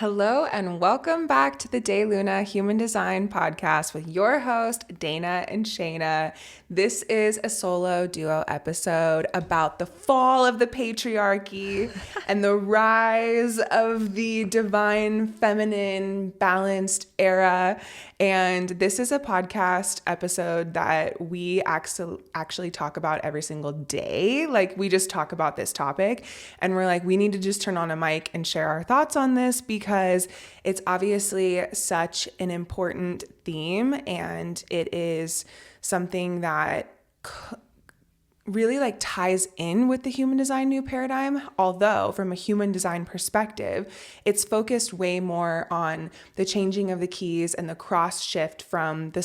Hello and welcome back to the DayLuna Human Design Podcast with your host, Dana and Shayna. This is a solo duo episode about the fall of the patriarchy and the rise of the divine, feminine, balanced era. And this is a podcast episode that we actually talk about every single day. Like, we just talk about this topic and we're like, we need to just turn on a mic and share our thoughts on this because it's obviously such an important theme, and it is something that really like ties in with the human design new paradigm. Although from a human design perspective, it's focused way more on the changing of the keys and the cross shift from the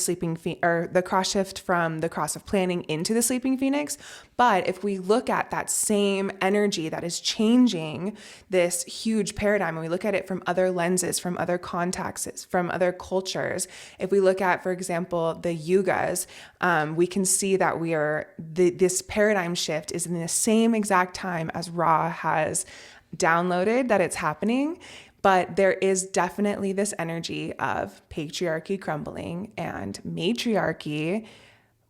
cross of planning into the sleeping phoenix. But if we look at that same energy that is changing this huge paradigm, and we look at it from other lenses, from other contexts, from other cultures, if we look at, for example, the yugas, we can see that this paradigm shift is in the same exact time as Ra has downloaded that it's happening. But there is definitely this energy of patriarchy crumbling and matriarchy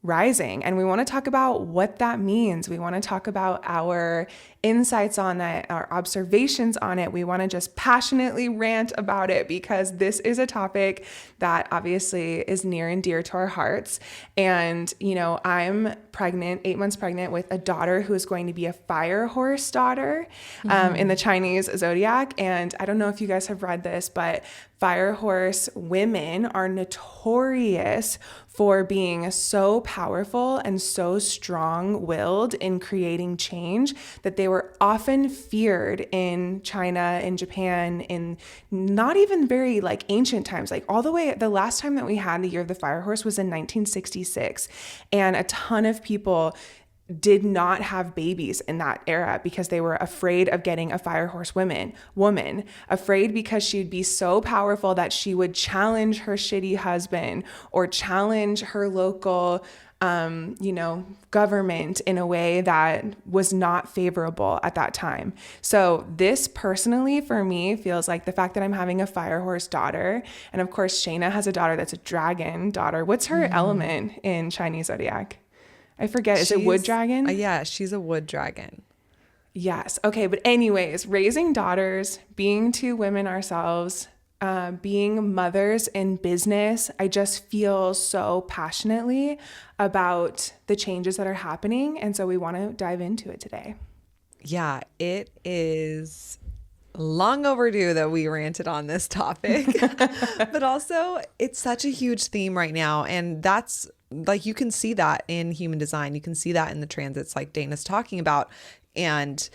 rising. And we want to talk about what that means. We want to talk about our insights on it, our observations on it. We want to just passionately rant about it because this is a topic that obviously is near and dear to our hearts. And, you know, I'm pregnant, 8 months pregnant with a daughter who is going to be a fire horse daughter in the Chinese zodiac. And I don't know if you guys have read this, but fire horse women are notorious for being so powerful and so strong-willed in creating change that they were often feared in China, in Japan, in not even very like ancient times, like all the way, the last time that we had the year of the fire horse was in 1966. And a ton of people did not have babies in that era because they were afraid of getting a fire horse woman, afraid because she'd be so powerful that she would challenge her shitty husband or challenge her local, government in a way that was not favorable at that time. So this personally for me feels like the fact that I'm having a fire horse daughter, and of course Shayna has a daughter that's a dragon daughter. What's her element in Chinese zodiac? I forget. Is it wood dragon? Yeah, she's a wood dragon. Yes. Okay. But anyways, raising daughters, being two women ourselves, being mothers in business, I just feel so passionately about the changes that are happening. And so we want to dive into it today. Yeah, it is long overdue that we ranted on this topic, but also it's such a huge theme right now. And that's like, you can see that in human design. You can see that in the transits like Dana's talking about. And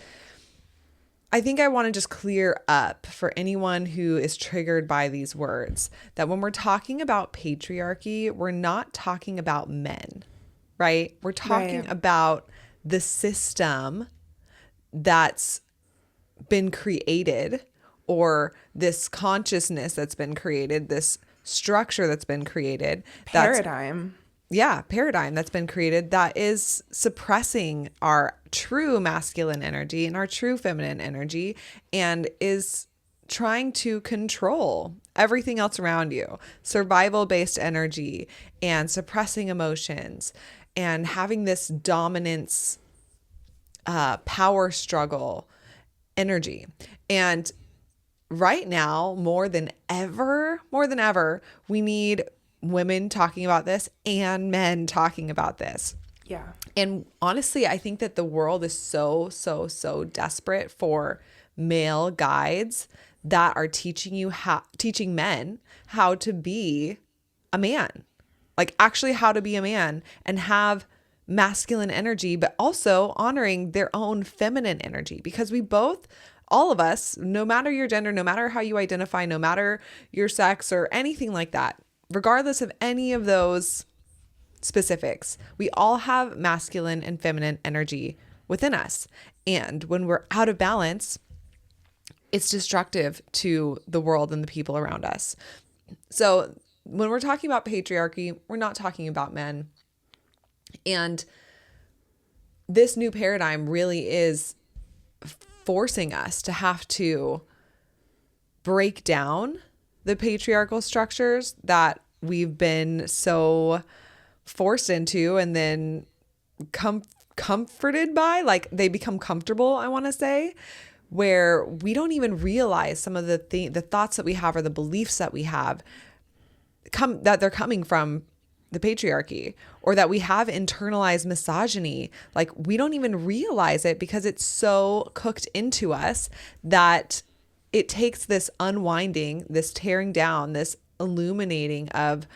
I think I want to just clear up for anyone who is triggered by these words that when we're talking about patriarchy, we're not talking about men, right? We're talking about the system that's been created, or this consciousness that's been created, this structure that's been created. Paradigm That's been created that is suppressing our true masculine energy and our true feminine energy, and is trying to control everything else around you. Survival-based energy and suppressing emotions and having this dominance, power struggle energy. And right now, more than ever, we need women talking about this and men talking about this. Yeah. And honestly, I think that the world is so desperate for male guides that are teaching men how to be a man, like actually how to be a man and have masculine energy, but also honoring their own feminine energy, because all of us, no matter your gender, no matter how you identify, no matter your sex or anything like that, regardless of any of those specifics, we all have masculine and feminine energy within us. And when we're out of balance, it's destructive to the world and the people around us. So when we're talking about patriarchy, we're not talking about men. And this new paradigm really is forcing us to have to break down the patriarchal structures that we've been so forced into and then comforted by, like they become comfortable, I want to say, where we don't even realize some of the thoughts that we have or the beliefs that we have that they're coming from the patriarchy, or that we have internalized misogyny. Like we don't even realize it because it's so cooked into us that it takes this unwinding, this tearing down, this illuminating of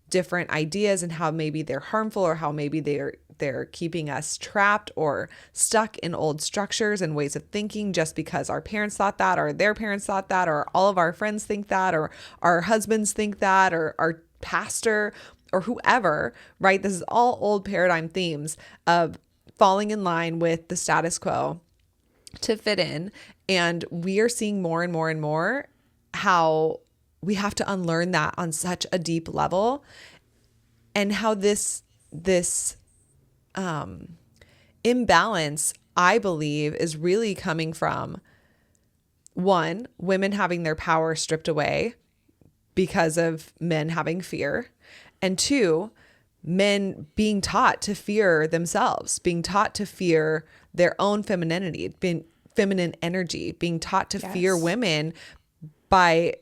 different ideas and how maybe they're harmful, or how maybe they're keeping us trapped or stuck in old structures and ways of thinking just because our parents thought that, or their parents thought that, or all of our friends think that, or our husbands think that, or our pastor or whoever, right? This is all old paradigm themes of falling in line with the status quo to fit in. And we are seeing more and more and more how we have to unlearn that on such a deep level, and how this imbalance, I believe, is really coming from, one, women having their power stripped away because of men having fear, and two, men being taught to fear themselves, being taught to fear their own femininity, being feminine energy, being taught to fear women by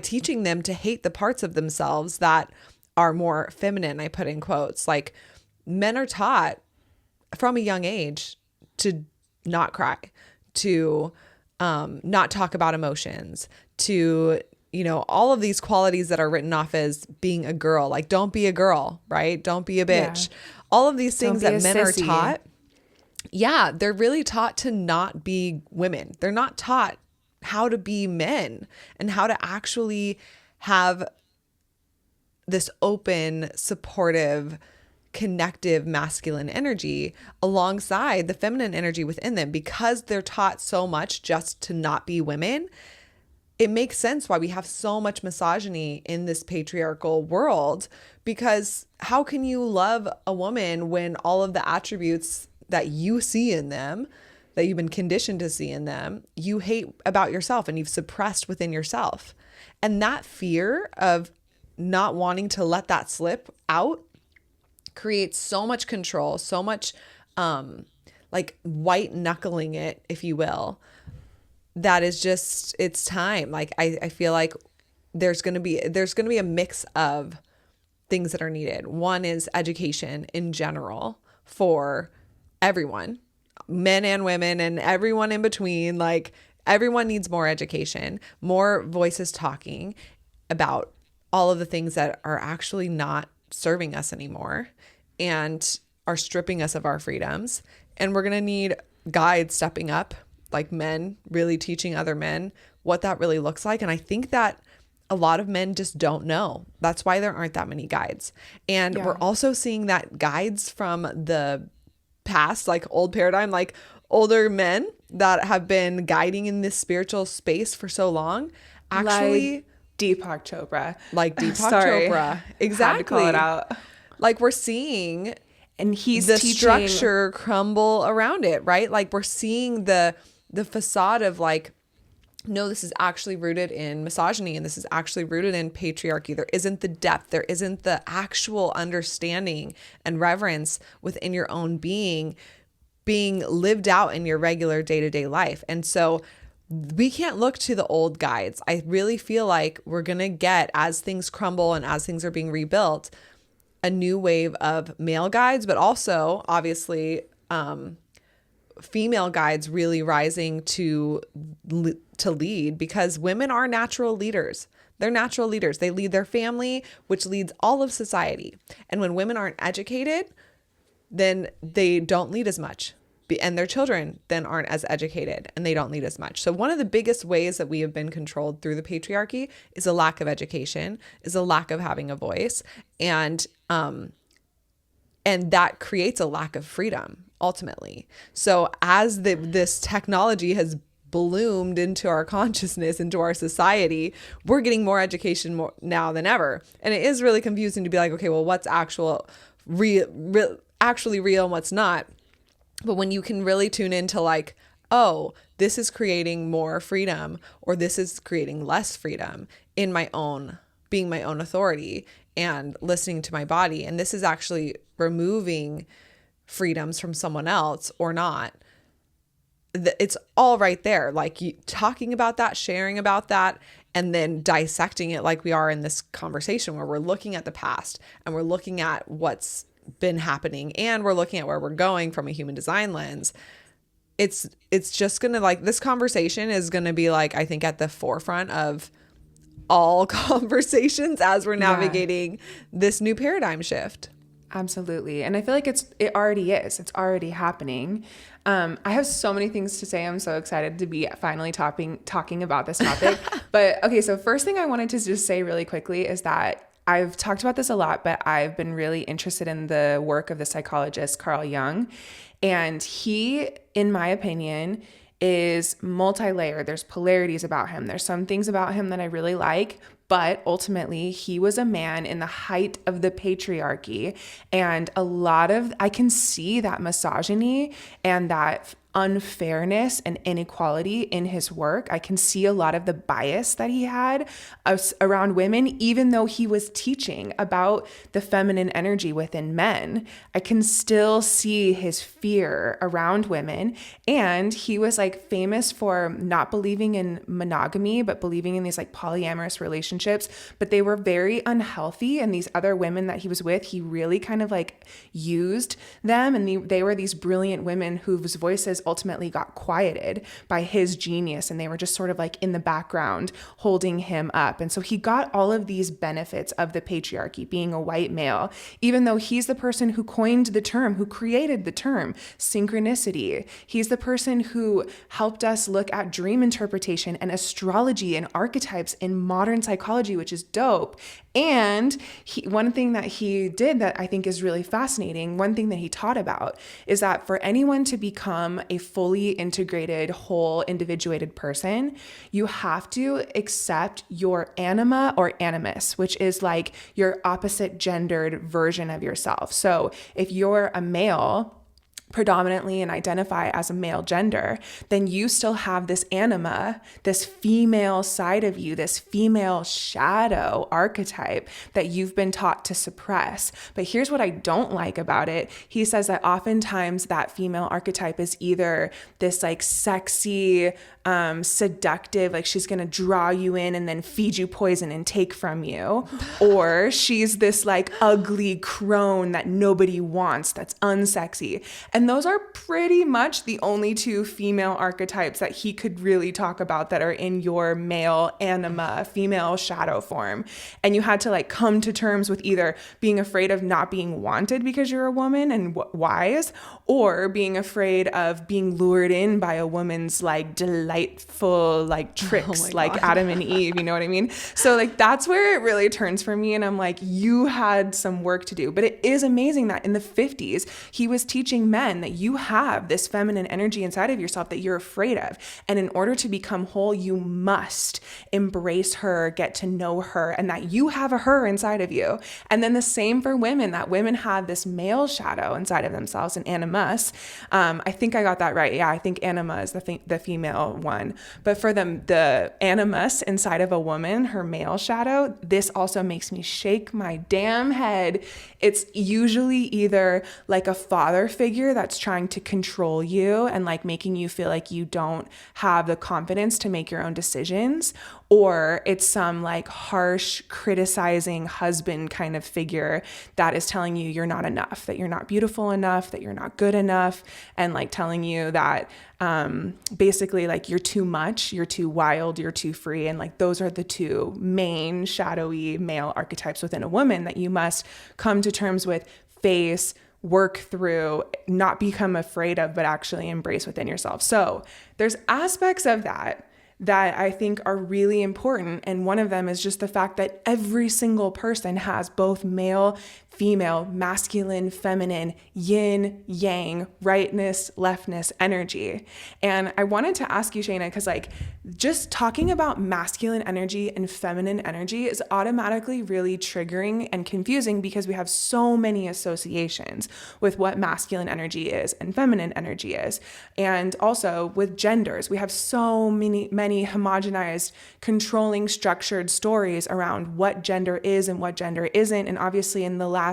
teaching them to hate the parts of themselves that are more feminine. I put in quotes, like men are taught from a young age to not cry, to not talk about emotions, to, you know, all of these qualities that are written off as being a girl, like don't be a girl, right? Don't be a bitch. Yeah. All of these things that men are taught. Yeah, they're really taught to not be women. They're not taught how to be men and how to actually have this open, supportive, connective masculine energy alongside the feminine energy within them, because they're taught so much just to not be women. It makes sense why we have so much misogyny in this patriarchal world, because how can you love a woman when all of the attributes that you see in them, that you've been conditioned to see in them, you hate about yourself and you've suppressed within yourself? And that fear of not wanting to let that slip out creates so much control, so much like white knuckling it, if you will, that is just, it's time. Like I feel like there's going to be a mix of things that are needed. One is education in general for everyone, men and women and everyone in between. Like everyone needs more education, more voices talking about all of the things that are actually not serving us anymore and are stripping us of our freedoms. And we're going to need guides stepping up, like men really teaching other men what that really looks like. And I think that a lot of men just don't know. That's why there aren't that many guides. And we're also seeing that guides from the past, like old paradigm, like older men that have been guiding in this spiritual space for so long, actually Deepak Chopra. Like Deepak Chopra. Exactly. Had to call it out. Like we're seeing, and he's the teaching structure crumble around it, right? Like we're seeing the facade of like, no, this is actually rooted in misogyny, and this is actually rooted in patriarchy. There isn't the depth. There isn't the actual understanding and reverence within your own being lived out in your regular day-to-day life. And so we can't look to the old guides. I really feel like we're going to get, as things crumble and as things are being rebuilt, a new wave of male guides, but also obviously female guides really rising to lead, because women are natural leaders. They're natural leaders. They lead their family, which leads all of society. And when women aren't educated, then they don't lead as much. And their children then aren't as educated and they don't lead as much. So one of the biggest ways that we have been controlled through the patriarchy is a lack of education, is a lack of having a voice. And that creates a lack of freedom ultimately. So as this technology has bloomed into our consciousness, into our society, we're getting more education more now than ever. And it is really confusing to be like, okay, well, what's actually real and what's not? But when you can really tune into like, oh, this is creating more freedom, or this is creating less freedom in my own, being my own authority and listening to my body. And this is actually removing freedoms from someone else or not. It's all right there. Like, you talking about that, sharing about that, and then dissecting it like we are in this conversation, where we're looking at the past and we're looking at what's been happening and we're looking at where we're going from a human design lens. It's just gonna, like, this conversation is gonna be, like, I think at the forefront of all conversations as we're navigating this new paradigm shift. Absolutely. And I feel like it already is. It's already happening. I have so many things to say. I'm so excited to be finally talking about this topic. But okay, so first thing I wanted to just say really quickly is that I've talked about this a lot, but I've been really interested in the work of the psychologist Carl Jung. And he, in my opinion, is multi-layered. There's polarities about him. There's some things about him that I really like, but ultimately he was a man in the height of the patriarchy. And I can see that misogyny and that unfairness and inequality in his work. I can see a lot of the bias that he had around women, even though he was teaching about the feminine energy within men. I can still see his fear around women. And he was like famous for not believing in monogamy, but believing in these like polyamorous relationships, but they were very unhealthy. And these other women that he was with, he really kind of like used them. And they were these brilliant women whose voices ultimately got quieted by his genius, and they were just sort of like in the background holding him up. And so he got all of these benefits of the patriarchy, being a white male, even though he's the person who coined the term, who created the term synchronicity. He's the person who helped us look at dream interpretation and astrology and archetypes in modern psychology, which is dope. And one thing that he did that I think is really fascinating, one thing that he taught about, is that for anyone to become a fully integrated, whole, individuated person, you have to accept your anima or animus, which is like your opposite gendered version of yourself. So if you're a male predominantly and identify as a male gender, then you still have this anima, this female side of you, this female shadow archetype that you've been taught to suppress. But here's what I don't like about it. He says that oftentimes that female archetype is either this like sexy, seductive, like she's going to draw you in and then feed you poison and take from you, or she's this like ugly crone that nobody wants, that's unsexy. And those are pretty much the only two female archetypes that he could really talk about that are in your male anima, female shadow form. And you had to like come to terms with either being afraid of not being wanted because you're a woman and wise, or being afraid of being lured in by a woman's like delightful like tricks, like Adam and Eve, you know what I mean? So like that's where it really turns for me, and I'm like, you had some work to do. But it is amazing that in the 50s he was teaching men that you have this feminine energy inside of yourself that you're afraid of, and in order to become whole you must embrace her, get to know her, and that you have a her inside of you. And then the same for women, that women have this male shadow inside of themselves, an animus. I think I got that right. Yeah, I think anima is the female one. But for the animus inside of a woman, her male shadow, this also makes me shake my damn head. It's usually either like a father figure that's trying to control you and like making you feel like you don't have the confidence to make your own decisions, or it's some like harsh, criticizing husband kind of figure that is telling you you're not enough, that you're not beautiful enough, that you're not good enough, and like telling you that basically like you're too much, you're too wild, you're too free. And like those are the two main shadowy male archetypes within a woman that you must come to terms with, face, work through, not become afraid of, but actually embrace within yourself. So there's aspects of that that I think are really important. And one of them is just the fact that every single person has both male, female, masculine, feminine, yin, yang, rightness, leftness energy. And I wanted to ask you, Shayna, because like just talking about masculine energy and feminine energy is automatically really triggering and confusing because we have so many associations with what masculine energy is and feminine energy is. And also with genders, we have so many homogenized, controlling, structured stories around what gender is and what gender isn't. And obviously in the last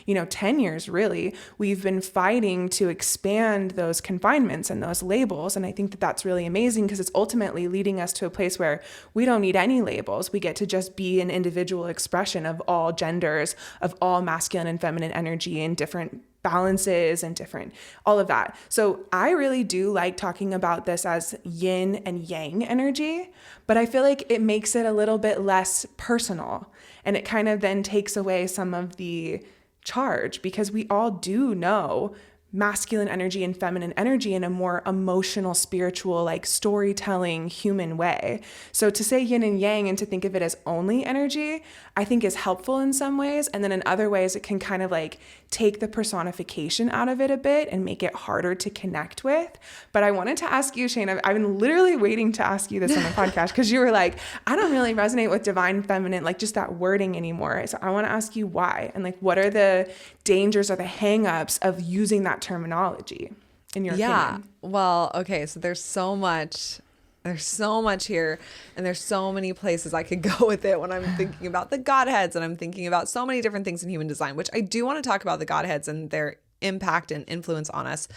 10 years, really, we've been fighting to expand those confinements and those labels. And I think that that's really amazing because it's ultimately leading us to a place where we don't need any labels. We get to just be an individual expression of all genders, of all masculine and feminine energy and different balances and different, all of that. So I really do like talking about this as yin and yang energy, but I feel like it makes it a little bit less personal. And it kind of then takes away some of the charge because we all do know masculine energy and feminine energy in a more emotional, spiritual, like storytelling, human way. So to say yin and yang and to think of it as only energy, I think is helpful in some ways. And then in other ways, it can kind of like take the personification out of it a bit and make it harder to connect with. But I wanted to ask you, Shayna, I've been literally waiting to ask you this on the podcast because you were like, I don't really resonate with divine feminine, like just that wording anymore. So I want to ask you why, and like, what are the dangers or the hangups of using that terminology in your opinion? Well, okay. So there's so much here, and there's so many places I could go with it when I'm thinking about the Godheads, and I'm thinking about so many different things in human design, which I do want to talk about the Godheads and their impact and influence on us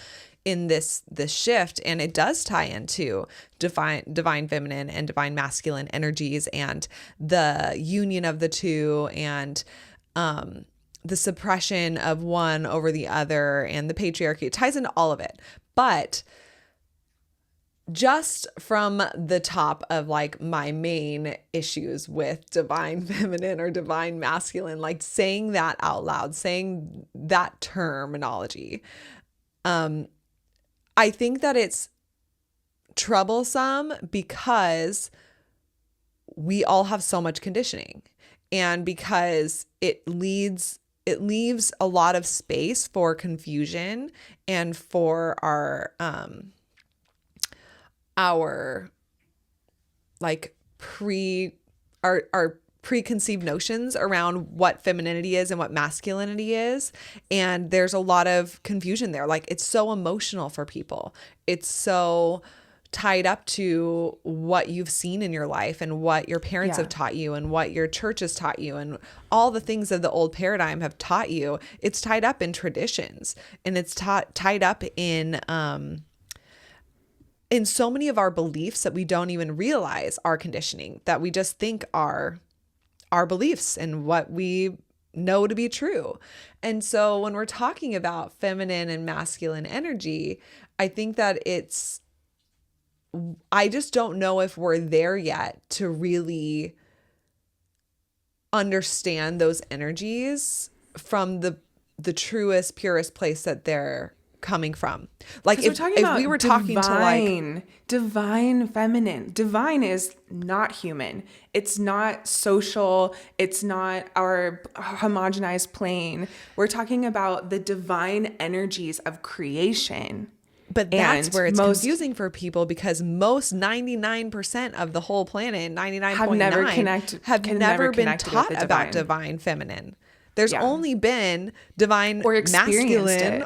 in this shift. And it does tie into divine feminine and divine masculine energies and the union of the two, and the suppression of one over the other, and the patriarchy. It ties into all of it. But just from the top of like my main issues with divine feminine or divine masculine, like saying that out loud, saying that terminology, I think that it's troublesome because we all have so much conditioning, and because it leaves a lot of space for confusion and for our like our preconceived notions around what femininity is and what masculinity is. And there's a lot of confusion there. Like, it's so emotional for people. It's so tied up to what you've seen in your life and what your parents have taught you and what your church has taught you and all the things of the old paradigm have taught you. It's tied up in traditions, and it's tied up in so many of our beliefs that we don't even realize are conditioning, that we just think are our beliefs and what we know to be true. And so when we're talking about feminine and masculine energy, I think that I just don't know if we're there yet to really understand those energies from the truest, purest place that they're coming from. Like, if we were talking to like divine feminine, divine is not human. It's not social. It's not our homogenized plane. We're talking about the divine energies of creation. But that's where it's confusing for people, because most 99% of the whole planet, 99.9, have never been taught about divine feminine. There's only been divine or masculine,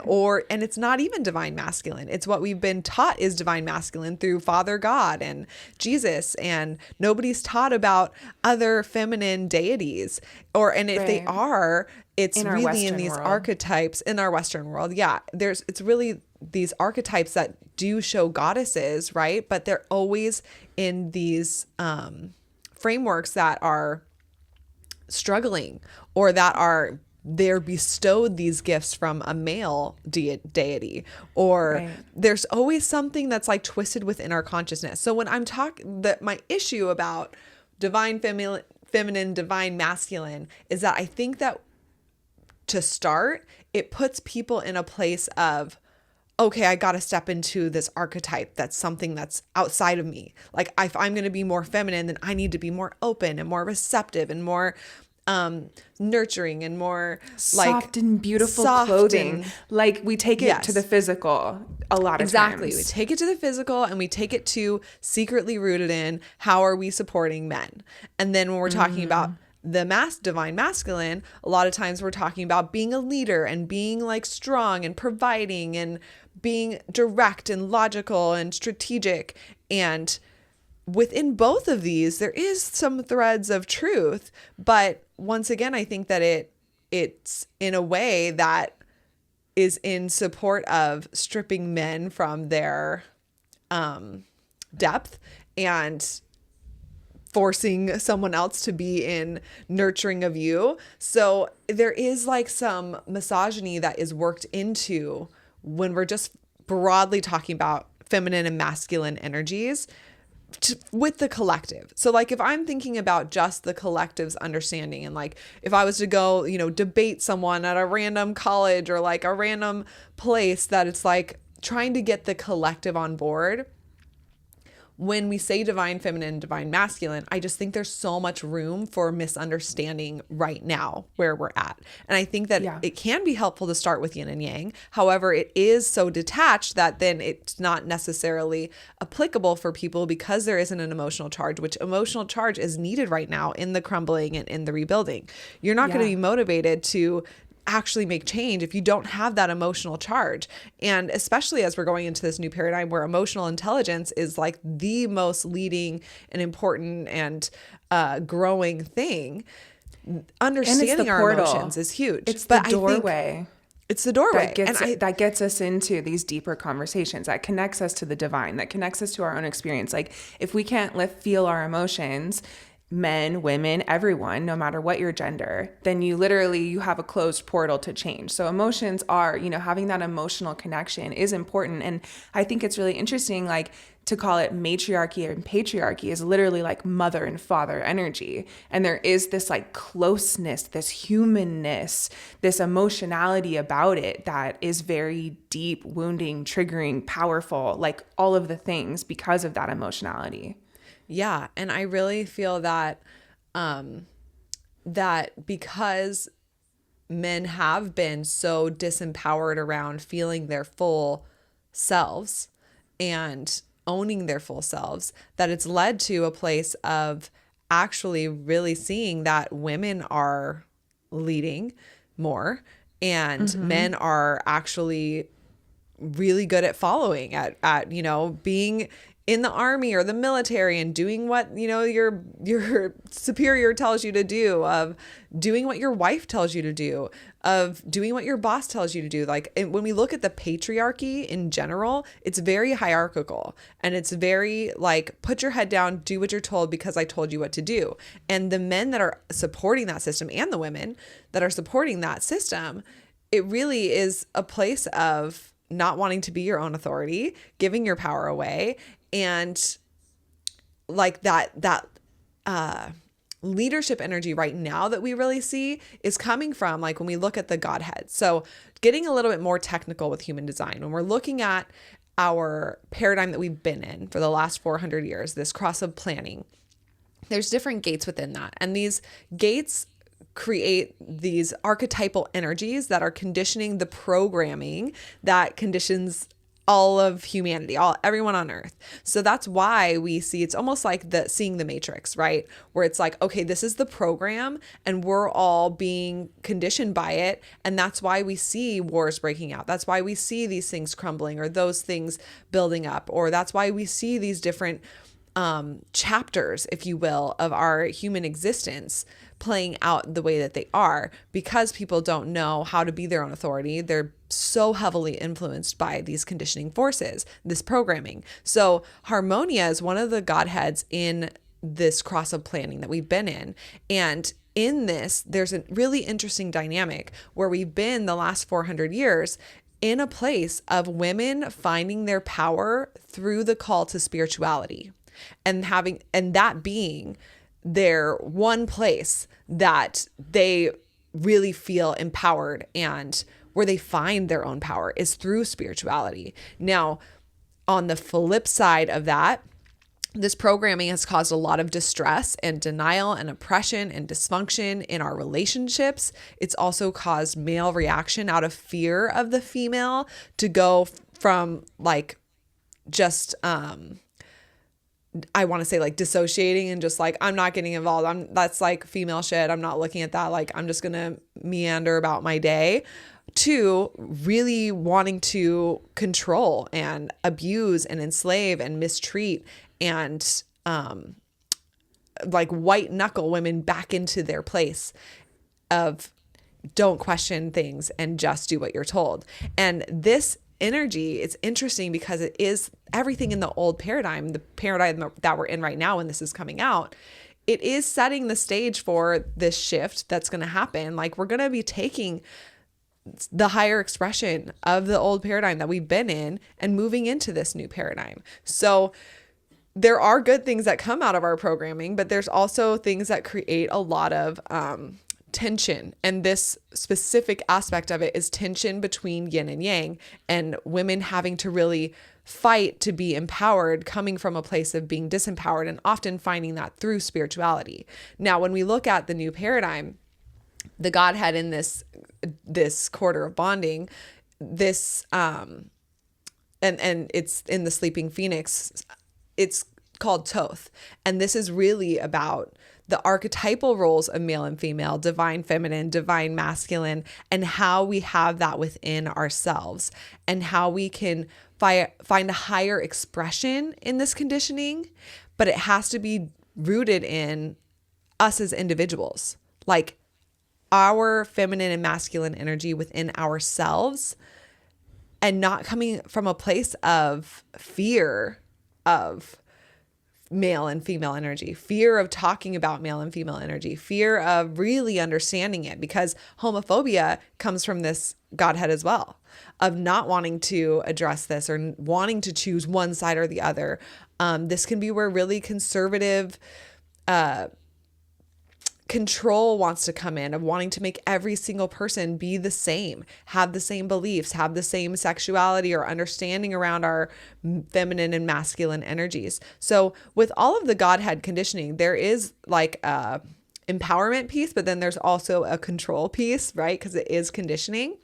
and it's not even divine masculine. It's what we've been taught is divine masculine through Father God and Jesus, and nobody's taught about other feminine deities. And if they are, it's really in these archetypes in our Western world. Yeah, it's really these archetypes that do show goddesses, right? But they're always in these frameworks that are struggling, or that they're bestowed these gifts from a male deity, or there's always something that's like twisted within our consciousness. So when I'm my issue about divine feminine, divine masculine is that I think that to start, it puts people in a place of, okay, I got to step into this archetype. That's something that's outside of me. Like if I'm going to be more feminine, then I need to be more open and more receptive and more nurturing and more like soft and beautiful soft clothing. and Like we take it to yes. the physical a lot of Exactly. times. We take it to the physical and we take it to secretly rooted in how are we supporting men? And then when we're talking about the divine masculine, a lot of times we're talking about being a leader and being like strong and providing and being direct and logical and strategic. And within both of these, there is some threads of truth. But once again, I think that it's in a way that is in support of stripping men from their depth and forcing someone else to be in nurturing of you. So there is like some misogyny that is worked into when we're just broadly talking about feminine and masculine energies with the collective. So like if I'm thinking about just the collective's understanding, and like if I was to go, debate someone at a random college or like a random place, that it's like trying to get the collective on board. When we say divine feminine, divine masculine, I just think there's so much room for misunderstanding right now where we're at. And I think that it can be helpful to start with yin and yang. However, it is so detached that then it's not necessarily applicable for people because there isn't an emotional charge, which emotional charge is needed right now in the crumbling and in the rebuilding. You're not going to be motivated to actually make change if you don't have that emotional charge. And especially as we're going into this new paradigm where emotional intelligence is like the most leading and important and growing thing, understanding our emotions is huge. It's the doorway. It's the doorway that gets us into these deeper conversations, that connects us to the divine, that connects us to our own experience. Like if we can't feel our emotions, men, women, everyone, no matter what your gender, then you have a closed portal to change. So emotions are, having that emotional connection is important. And I think it's really interesting, like to call it matriarchy and patriarchy is literally like mother and father energy. And there is this like closeness, this humanness, this emotionality about it that is very deep, wounding, triggering, powerful, like all of the things because of that emotionality. Yeah. And I really feel that, that because men have been so disempowered around feeling their full selves and owning their full selves, that it's led to a place of actually really seeing that women are leading more and men are actually really good at following at being in the army or the military and doing what, your superior tells you to do, of doing what your wife tells you to do, of doing what your boss tells you to do. Like when we look at the patriarchy in general, it's very hierarchical and it's very like, put your head down, do what you're told because I told you what to do. And the men that are supporting that system and the women that are supporting that system, it really is a place of not wanting to be your own authority, giving your power away. And like that leadership energy right now that we really see is coming from like when we look at the Godheads. So getting a little bit more technical with human design, when we're looking at our paradigm that we've been in for the last 400 years, this cross of planning, there's different gates within that. And these gates create these archetypal energies that are conditioning the programming that conditions all of humanity, everyone on earth. So that's why we see, it's almost like seeing the Matrix, right? Where it's like, okay, this is the program and we're all being conditioned by it. And that's why we see wars breaking out. That's why we see these things crumbling or those things building up. Or that's why we see these different chapters, if you will, of our human existence playing out the way that they are, because people don't know how to be their own authority. They're so heavily influenced by these conditioning forces, this programming. So Harmonia is one of the Godheads in this cross of planning that we've been in. And in this, there's a really interesting dynamic where we've been the last 400 years in a place of women finding their power through the call to spirituality and that being their one place that they really feel empowered and where they find their own power is through spirituality. Now, on the flip side of that, this programming has caused a lot of distress and denial and oppression and dysfunction in our relationships. It's also caused male reaction out of fear of the female to go from like just I want to say like dissociating and just like, I'm not getting involved. That's like female shit. I'm not looking at that. Like, I'm just going to meander about my day, to really wanting to control and abuse and enslave and mistreat and like white knuckle women back into their place of don't question things and just do what you're told. And this energy, it's interesting because it is everything in the old paradigm, the paradigm that we're in right now when this is coming out. It is setting the stage for this shift that's going to happen. Like, we're going to be taking the higher expression of the old paradigm that we've been in and moving into this new paradigm. So there are good things that come out of our programming, but there's also things that create a lot of tension. And this specific aspect of it is tension between yin and yang, and women having to really fight to be empowered, coming from a place of being disempowered, and often finding that through spirituality. Now, when we look at the new paradigm, the Godhead in this quarter of bonding, this and it's in the Sleeping Phoenix, it's called Thoth. And this is really about the archetypal roles of male and female, divine feminine, divine masculine, and how we have that within ourselves, and how we can find a higher expression in this conditioning. But it has to be rooted in us as individuals, like our feminine and masculine energy within ourselves, and not coming from a place of fear of male and female energy, fear of talking about male and female energy, fear of really understanding it, because homophobia comes from this Godhead as well, of not wanting to address this or wanting to choose one side or the other. This can be where really conservative control wants to come in, of wanting to make every single person be the same, have the same beliefs, have the same sexuality or understanding around our feminine and masculine energies. So with all of the Godhead conditioning, there is like a empowerment piece, but then there's also a control piece, right? Because it is conditioning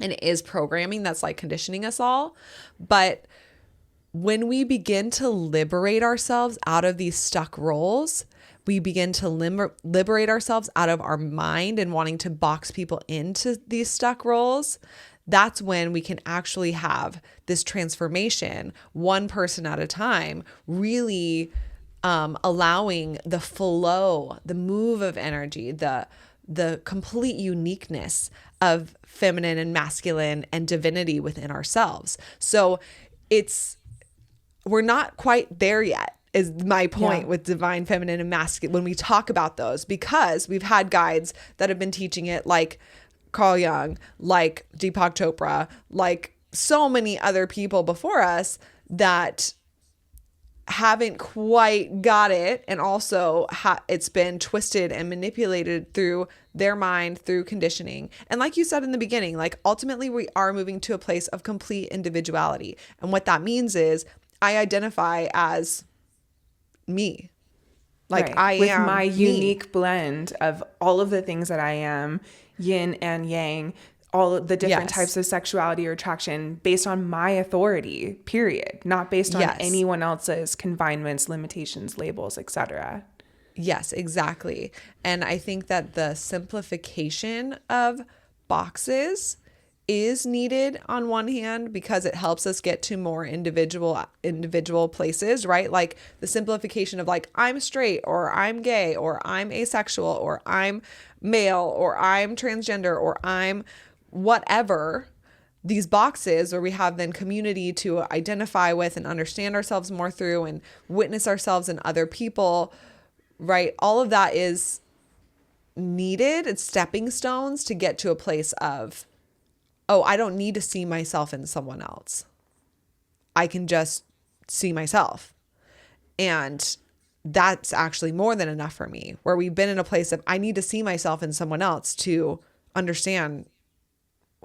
and it is programming that's like conditioning us all. But when we begin to liberate ourselves out of these stuck roles, we begin to liberate ourselves out of our mind and wanting to box people into these stuck roles. That's when we can actually have this transformation, one person at a time, really allowing the flow, the move of energy, the complete uniqueness of feminine and masculine and divinity within ourselves. So we're not quite there yet, is my point with divine feminine and masculine when we talk about those, because we've had guides that have been teaching it, like Carl Jung, like Deepak Chopra, like so many other people before us that haven't quite got it. And also it's been twisted and manipulated through their mind, through conditioning. And like you said in the beginning, like ultimately we are moving to a place of complete individuality. And what that means is I identify as me. Like, right. I am with my unique blend of all of the things that I am, yin and yang, all of the different types of sexuality or attraction based on my authority, period, not based on anyone else's confinements, limitations, labels, etc. Yes, exactly. And I think that the simplification of boxes is needed on one hand, because it helps us get to more individual places, right? Like the simplification of like, I'm straight, or I'm gay, or I'm asexual, or I'm male, or I'm transgender, or I'm whatever, these boxes where we have then community to identify with and understand ourselves more through and witness ourselves in other people, right? All of that is needed. It's stepping stones to get to a place of, oh, I don't need to see myself in someone else. I can just see myself. And that's actually more than enough for me, where we've been in a place of I need to see myself in someone else to understand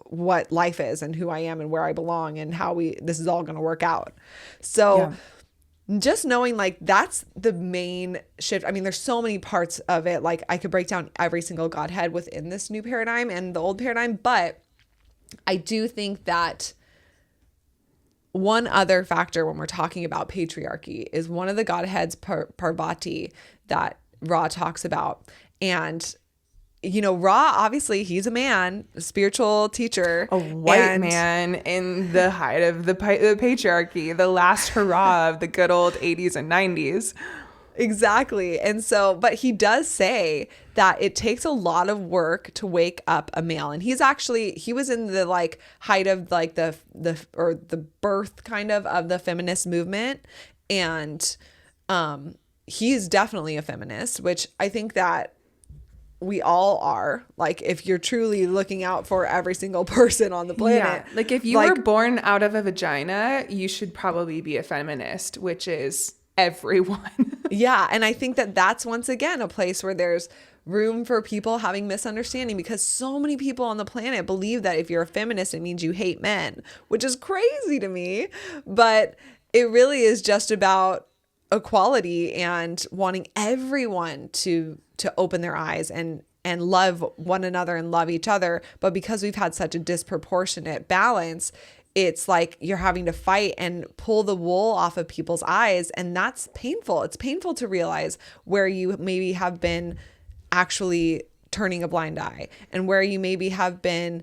what life is and who I am and where I belong and how this is all going to work out. So just knowing like that's the main shift. I mean, there's so many parts of it. Like I could break down every single Godhead within this new paradigm and the old paradigm, but I do think that one other factor when we're talking about patriarchy is one of the Godheads, Parvati, that Ra talks about. And you know, Ra, obviously, he's a man, a spiritual teacher. A white man in the height of the patriarchy, the last hurrah of the good old 80s and 90s. Exactly. And so, but he does say that it takes a lot of work to wake up a male. And he was in the like height of like the birth kind of the feminist movement. And he's definitely a feminist, which I think that we all are. Like if you're truly looking out for every single person on the planet. Like if you were born out of a vagina, you should probably be a feminist, which is everyone. Yeah. And I think that that's once again a place where there's room for people having misunderstanding, because so many people on the planet believe that if you're a feminist, it means you hate men, which is crazy to me. But it really is just about equality and wanting everyone to open their eyes and love one another and love each other. But because we've had such a disproportionate balance, it's like you're having to fight and pull the wool off of people's eyes. And that's painful. It's painful to realize where you maybe have been actually turning a blind eye and where you maybe have been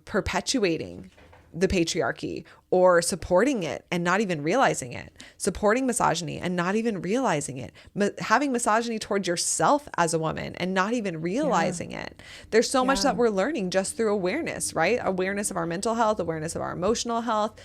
perpetuating the patriarchy or supporting it and not even realizing it, supporting misogyny and not even realizing it, having misogyny towards yourself as a woman and not even realizing it. There's so much that we're learning just through awareness, right? Awareness of our mental health, awareness of our emotional health,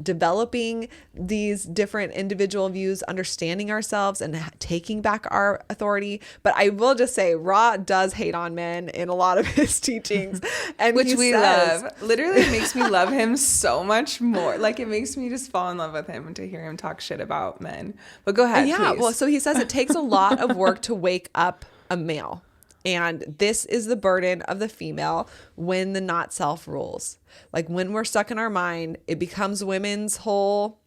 developing these different individual views, understanding ourselves and taking back our authority. But I will just say Ra does hate on men in a lot of his teachings, and which we love. Literally it makes me love him so much more. Like it makes me just fall in love with him to hear him talk shit about men. But go ahead, please. Well, so he says it takes a lot of work to wake up a male. And this is the burden of the female when the not self rules. Like when we're stuck in our mind, it becomes women's whole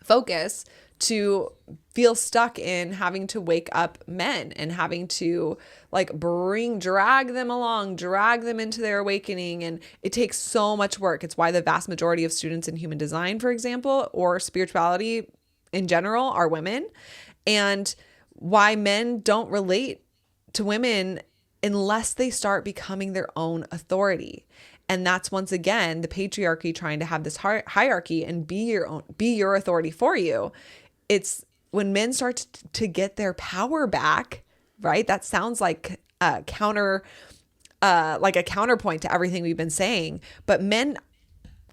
focus to feel stuck in having to wake up men and having to like drag them along, drag them into their awakening. And it takes so much work. It's why the vast majority of students in human design, for example, or spirituality in general are women, and why men don't relate to women unless they start becoming their own authority. And that's once again the patriarchy trying to have this hierarchy and be your authority for you. It's when men start to get their power back, right? That sounds like a counterpoint to everything we've been saying, but men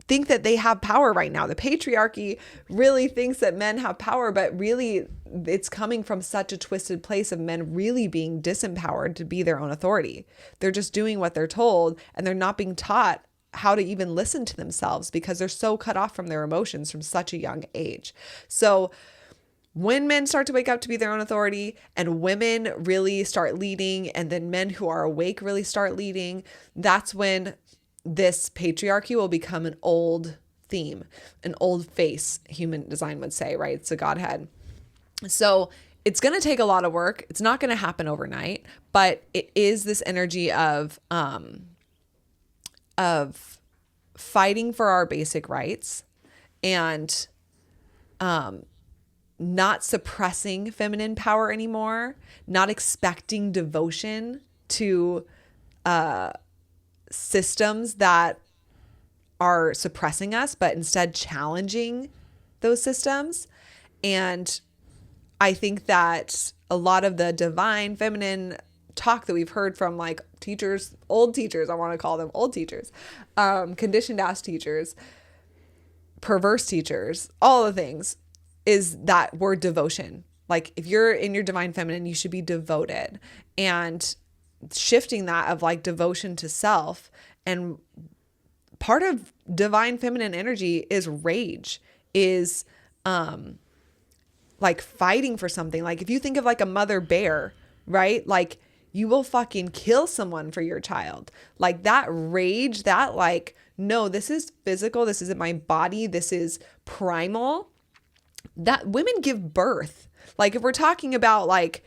think that they have power right now. The patriarchy really thinks that men have power, but really it's coming from such a twisted place of men really being disempowered to be their own authority. They're just doing what they're told, and they're not being taught how to even listen to themselves because they're so cut off from their emotions from such a young age. So when men start to wake up to be their own authority and women really start leading, and then men who are awake really start leading, that's when this patriarchy will become an old theme, an old face, human design would say, right? It's a Godhead. So it's going to take a lot of work. It's not going to happen overnight, but it is this energy of fighting for our basic rights and not suppressing feminine power anymore, not expecting devotion to systems that are suppressing us, but instead challenging those systems. And I think that a lot of the divine feminine talk that we've heard from like teachers, old teachers, I want to call them old teachers, conditioned ass teachers, perverse teachers, all the things, is that word devotion. Like if you're in your divine feminine, you should be devoted, and shifting that of like devotion to self. And part of divine feminine energy is rage, is like fighting for something. Like if you think of like a mother bear, right? Like you will fucking kill someone for your child. Like that rage, that like, no, this is physical. This isn't my body. This is primal. That women give birth. Like if we're talking about like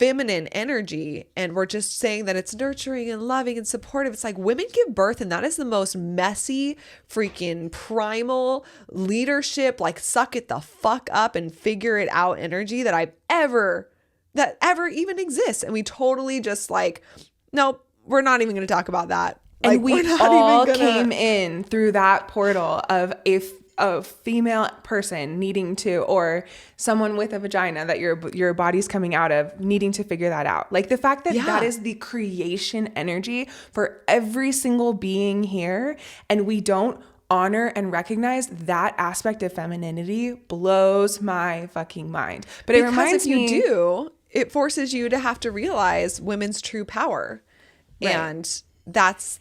feminine energy and we're just saying that it's nurturing and loving and supportive, it's like women give birth, and that is the most messy freaking primal leadership, like suck it the fuck up and figure it out energy that ever even exists. And we totally just like, nope, we're not even going to talk about that. Like, and we all came in through that portal of a female person needing to, or someone with a vagina that your body's coming out of, needing to figure that out. Like the fact that that is the creation energy for every single being here, and we don't honor and recognize that aspect of femininity blows my fucking mind. But it reminds me, if you do, it forces you to have to realize women's true power. Right. And that's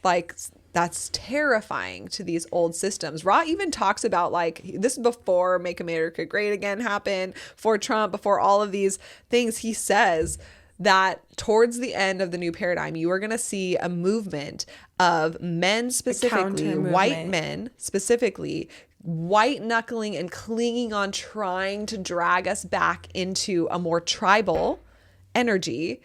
terrifying to these old systems. Ra even talks about, like, this is before Make America Great Again happened, before Trump, before all of these things. He says that towards the end of the new paradigm, you are going to see a movement of men specifically, white men specifically, white knuckling and clinging on, trying to drag us back into a more tribal energy,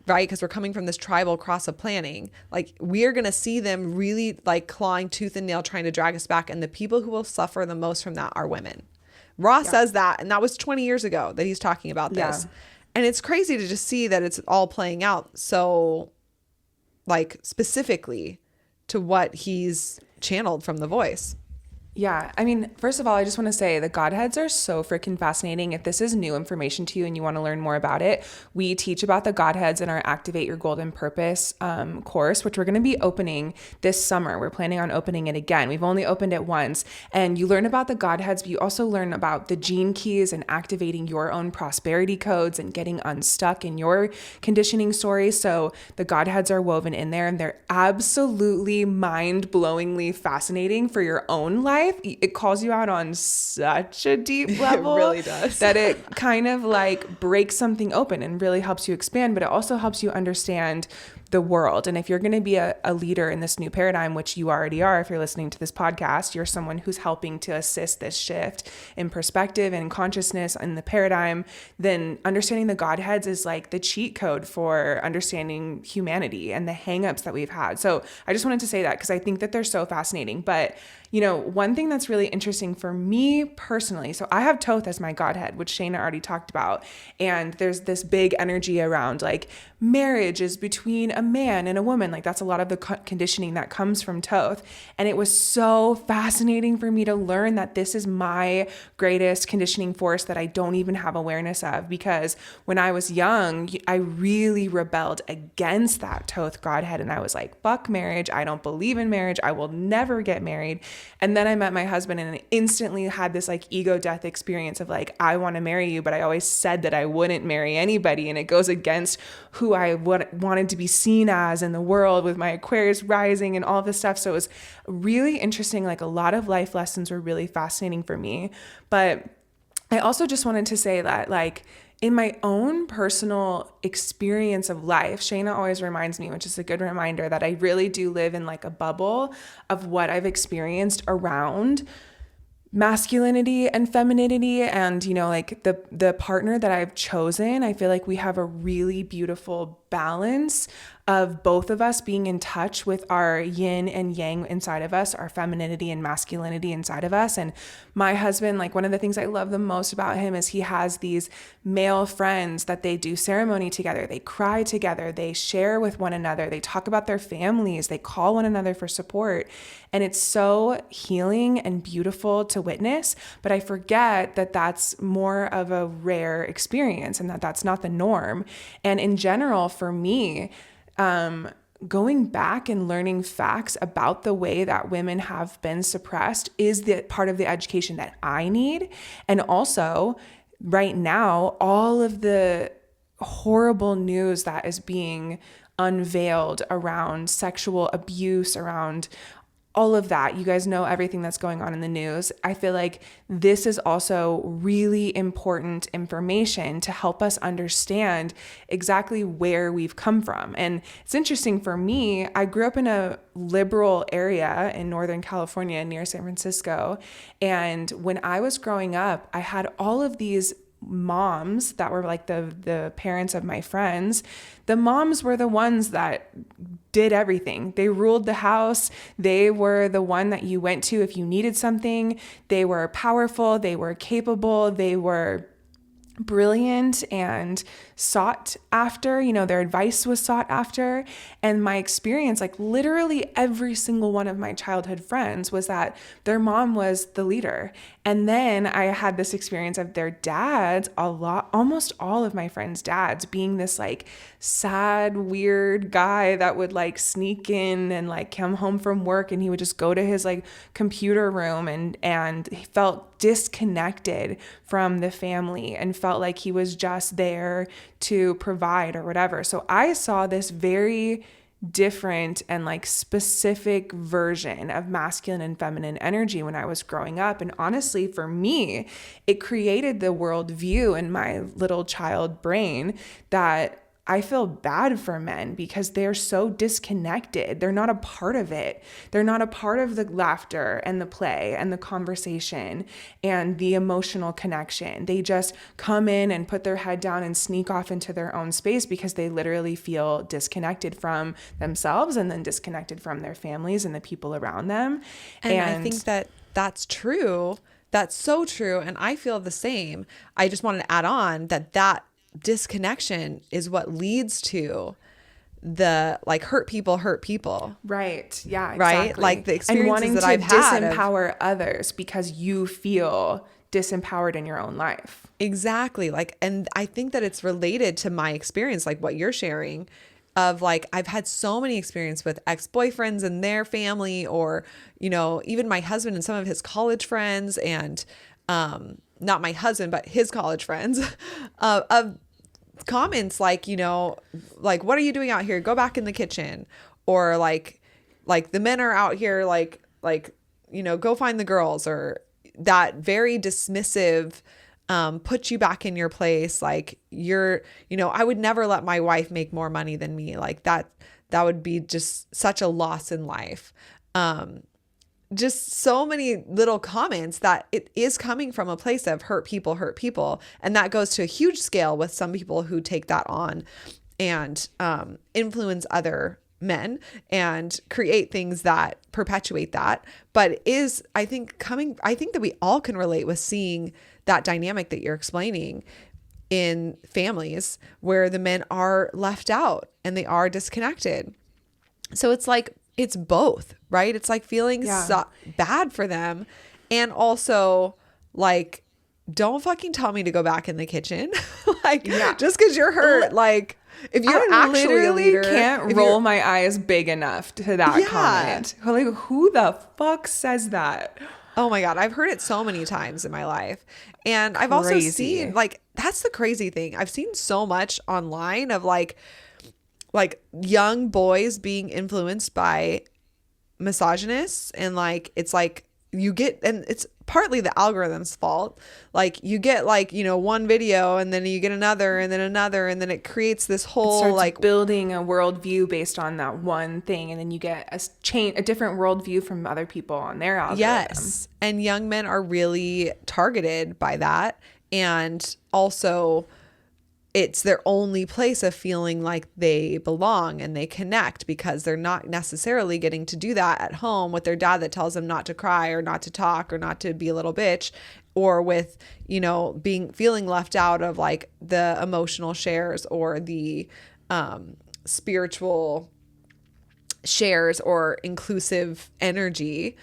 right? Because we're coming from this tribal cross of planning. Like we're going to see them really like clawing tooth and nail, trying to drag us back. And the people who will suffer the most from that are women. Ra says that, and that was 20 years ago that he's talking about this. Yeah. And it's crazy to just see that it's all playing out so like specifically to what he's channeled from the voice. Yeah. I mean, first of all, I just want to say the Godheads are so freaking fascinating. If this is new information to you and you want to learn more about it, we teach about the Godheads in our Activate Your Golden Purpose course, which we're going to be opening this summer. We're planning on opening it again. We've only opened it once. And you learn about the Godheads, but you also learn about the gene keys and activating your own prosperity codes and getting unstuck in your conditioning story. So the Godheads are woven in there, and they're absolutely mind-blowingly fascinating for your own life. It calls you out on such a deep level. It really does. That it kind of like breaks something open and really helps you expand, but it also helps you understand the world. And if you're going to be a leader in this new paradigm, which you already are, if you're listening to this podcast, you're someone who's helping to assist this shift in perspective and consciousness in the paradigm, then understanding the Godheads is like the cheat code for understanding humanity and the hangups that we've had. So I just wanted to say that because I think that they're so fascinating. But you know, one thing that's really interesting for me personally, so I have Thoth as my Godhead, which Shayna already talked about. And there's this big energy around like marriage is between a man and a woman. Like that's a lot of the conditioning that comes from Thoth. And it was so fascinating for me to learn that this is my greatest conditioning force that I don't even have awareness of, because when I was young, I really rebelled against that Thoth Godhead. And I was like, fuck marriage. I don't believe in marriage. I will never get married. And then I met my husband and instantly had this like ego death experience of like, I want to marry you, but I always said that I wouldn't marry anybody. And it goes against who I wanted to be seen as in the world with my Aquarius rising and all this stuff. So it was really interesting. Like a lot of life lessons were really fascinating for me. But I also just wanted to say that like, in my own personal experience of life, Shayna always reminds me, which is a good reminder, that I really do live in like a bubble of what I've experienced around masculinity and femininity. And, you know, like the partner that I've chosen, I feel like we have a really beautiful balance of both of us being in touch with our yin and yang inside of us, our femininity and masculinity inside of us. And my husband, like one of the things I love the most about him is he has these male friends that they do ceremony together. They cry together. They share with one another. They talk about their families. They call one another for support. And it's so healing and beautiful to witness. But I forget that that's more of a rare experience and that that's not the norm. And in general, for me, going back and learning facts about the way that women have been suppressed is the part of the education that I need. And also right now, all of the horrible news that is being unveiled around sexual abuse, around all of that. You guys know everything that's going on in the news. I feel like this is also really important information to help us understand exactly where we've come from. And it's interesting for me, I grew up in a liberal area in Northern California near San Francisco. And when I was growing up, I had all of these moms that were like the parents of my friends. The moms were the ones that did everything. They ruled the house. They were the one that you went to if you needed something. They were powerful. They were capable. They were brilliant and sought after, their advice was sought after. And my experience, like literally every single one of my childhood friends, was that their mom was the leader. And then I had this experience of their dads, almost all of my friends' dads being this like sad, weird guy that would like sneak in and like come home from work, and he would just go to his like computer room and he felt disconnected from the family and felt like he was just there to provide or whatever. So I saw this very different and like specific version of masculine and feminine energy when I was growing up. And honestly, for me, it created the worldview in my little child brain that I feel bad for men because they're so disconnected. They're not a part of it. They're not a part of the laughter and the play and the conversation and the emotional connection. They just come in and put their head down and sneak off into their own space because they literally feel disconnected from themselves and then disconnected from their families and the people around them. And I think that that's true. That's so true. And I feel the same. I just wanted to add on that disconnection is what leads to the like hurt people. Right. Yeah, exactly. Right? Like the experiences that I've had. And wanting to disempower others because you feel disempowered in your own life. Exactly. Like, and I think that it's related to my experience, like what you're sharing of like, I've had so many experience with ex-boyfriends and their family, or, even my husband and some of his college friends, and not my husband, but his college friends, of comments like, like, what are you doing out here? Go back in the kitchen. Or like the men are out here, go find the girls, or that very dismissive, put you back in your place. Like I would never let my wife make more money than me. Like that would be just such a loss in life. Just so many little comments that it is coming from a place of hurt people. And that goes to a huge scale with some people who take that on and influence other men and create things that perpetuate that. But I think that we all can relate with seeing that dynamic that you're explaining in families where the men are left out and they are disconnected. So it's like, it's both, right? It's like feeling bad for them. And also like, don't fucking tell me to go back in the kitchen. Just because you're hurt. Like if you're actually a leader, can't roll my eyes big enough to that comment. Like who the fuck says that? Oh my God. I've heard it so many times in my life. And I've also seen like, that's the crazy thing. I've seen so much online of like young boys being influenced by misogynists, and like it's like you get, and it's partly the algorithm's fault. Like you get like, one video and then you get another and then another, and then it creates this whole like building a worldview based on that one thing, and then you get a different worldview from other people on their algorithm. Yes. And young men are really targeted by that. And also it's their only place of feeling like they belong and they connect, because they're not necessarily getting to do that at home with their dad that tells them not to cry or not to talk or not to be a little bitch, or with, feeling left out of like the emotional shares or the spiritual shares or inclusive energy,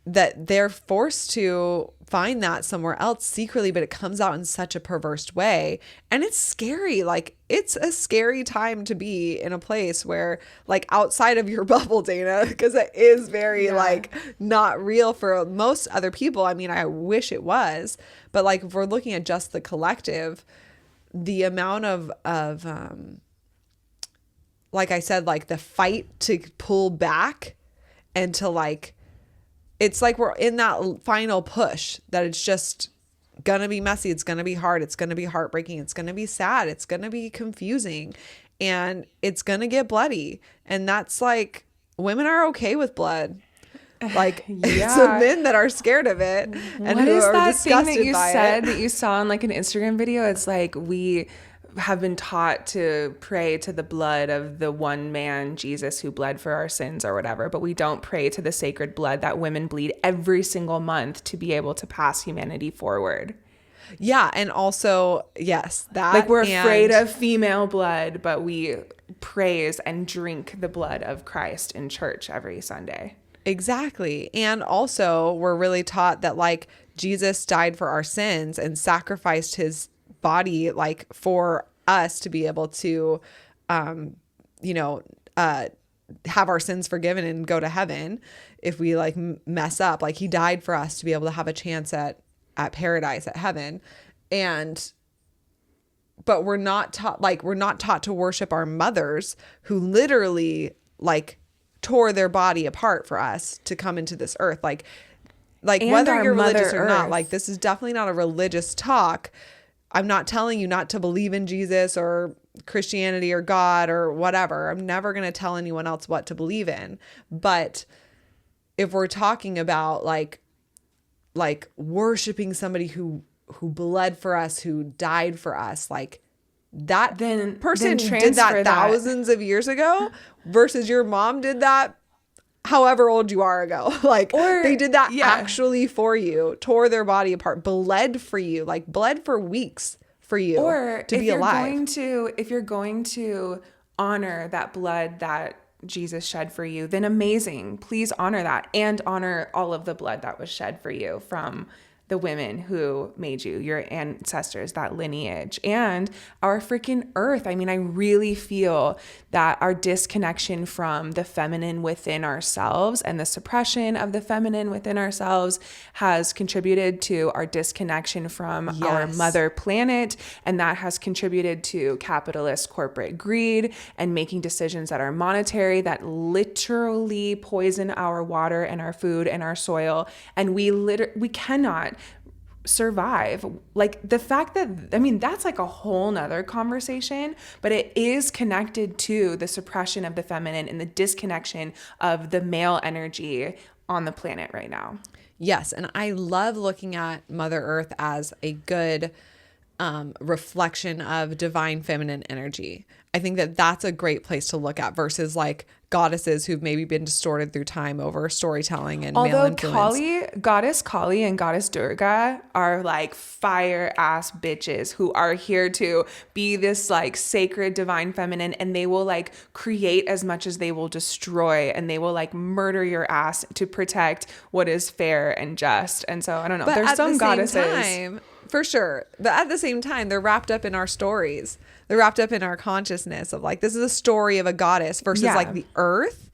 that they're forced to find that somewhere else secretly, but it comes out in such a perverse way. And it's scary. Like it's a scary time to be in a place where like outside of your bubble, Dana, because it is very like not real for most other people. I mean, I wish it was, but like if we're looking at just the collective, the amount of like I said, like the fight to pull back and to like, it's like we're in that final push that it's just gonna be messy. It's gonna be hard. It's gonna be heartbreaking. It's gonna be sad. It's gonna be confusing, and it's gonna get bloody. And that's like, women are okay with blood. Like, it's the men that are scared of it and What who is are that thing disgusted that you by said it. that you saw in like an Instagram video? It's like we have been taught to pray to the blood of the one man, Jesus, who bled for our sins or whatever, but we don't pray to the sacred blood that women bleed every single month to be able to pass humanity forward. Yeah, and also, yes, that. Like we're afraid of female blood, but we praise and drink the blood of Christ in church every Sunday. Exactly. And also, we're really taught that like Jesus died for our sins and sacrificed his body like for us to be able to, you know, have our sins forgiven and go to heaven if we like mess up. Like he died for us to be able to have a chance at paradise, at heaven. But we're not taught to worship our mothers who literally like tore their body apart for us to come into this earth. Like And whether our you're religious Mother or not, Earth. like this is definitely not a religious talk. I'm not telling you not to believe in Jesus or Christianity or God or whatever. I'm never going to tell anyone else what to believe in. But if we're talking about like worshiping somebody who bled for us, who died for us, like that person did transfer that thousands of years ago versus your mom did that however old you are ago. Like they did that actually for you, tore their body apart, bled for you, like bled for weeks for you Or to be alive. If you're going to honor that blood that Jesus shed for you, then amazing. Please honor that and honor all of the blood that was shed for you from the women who made you, your ancestors, that lineage, and our freaking earth. I mean, I really feel that our disconnection from the feminine within ourselves and the suppression of the feminine within ourselves has contributed to our disconnection from our mother planet. And that has contributed to capitalist corporate greed and making decisions that are monetary, that literally poison our water and our food and our soil. And we cannot survive. Like the fact that, I mean, that's like a whole nother conversation, but it is connected to the suppression of the feminine and the disconnection of the male energy on the planet right now. Yes. And I love looking at Mother Earth as a good reflection of divine feminine energy. I think that that's a great place to look at versus like goddesses who've maybe been distorted through time over storytelling and male influence. Goddess Kali and Goddess Durga are like fire ass bitches who are here to be this like sacred divine feminine, and they will like create as much as they will destroy, and they will like murder your ass to protect what is fair and just. And so I don't know. But There's at some the goddesses. same time, for sure. But at the same time, they're wrapped up in our stories. They're wrapped up in our consciousness of like, this is a story of a goddess versus like the earth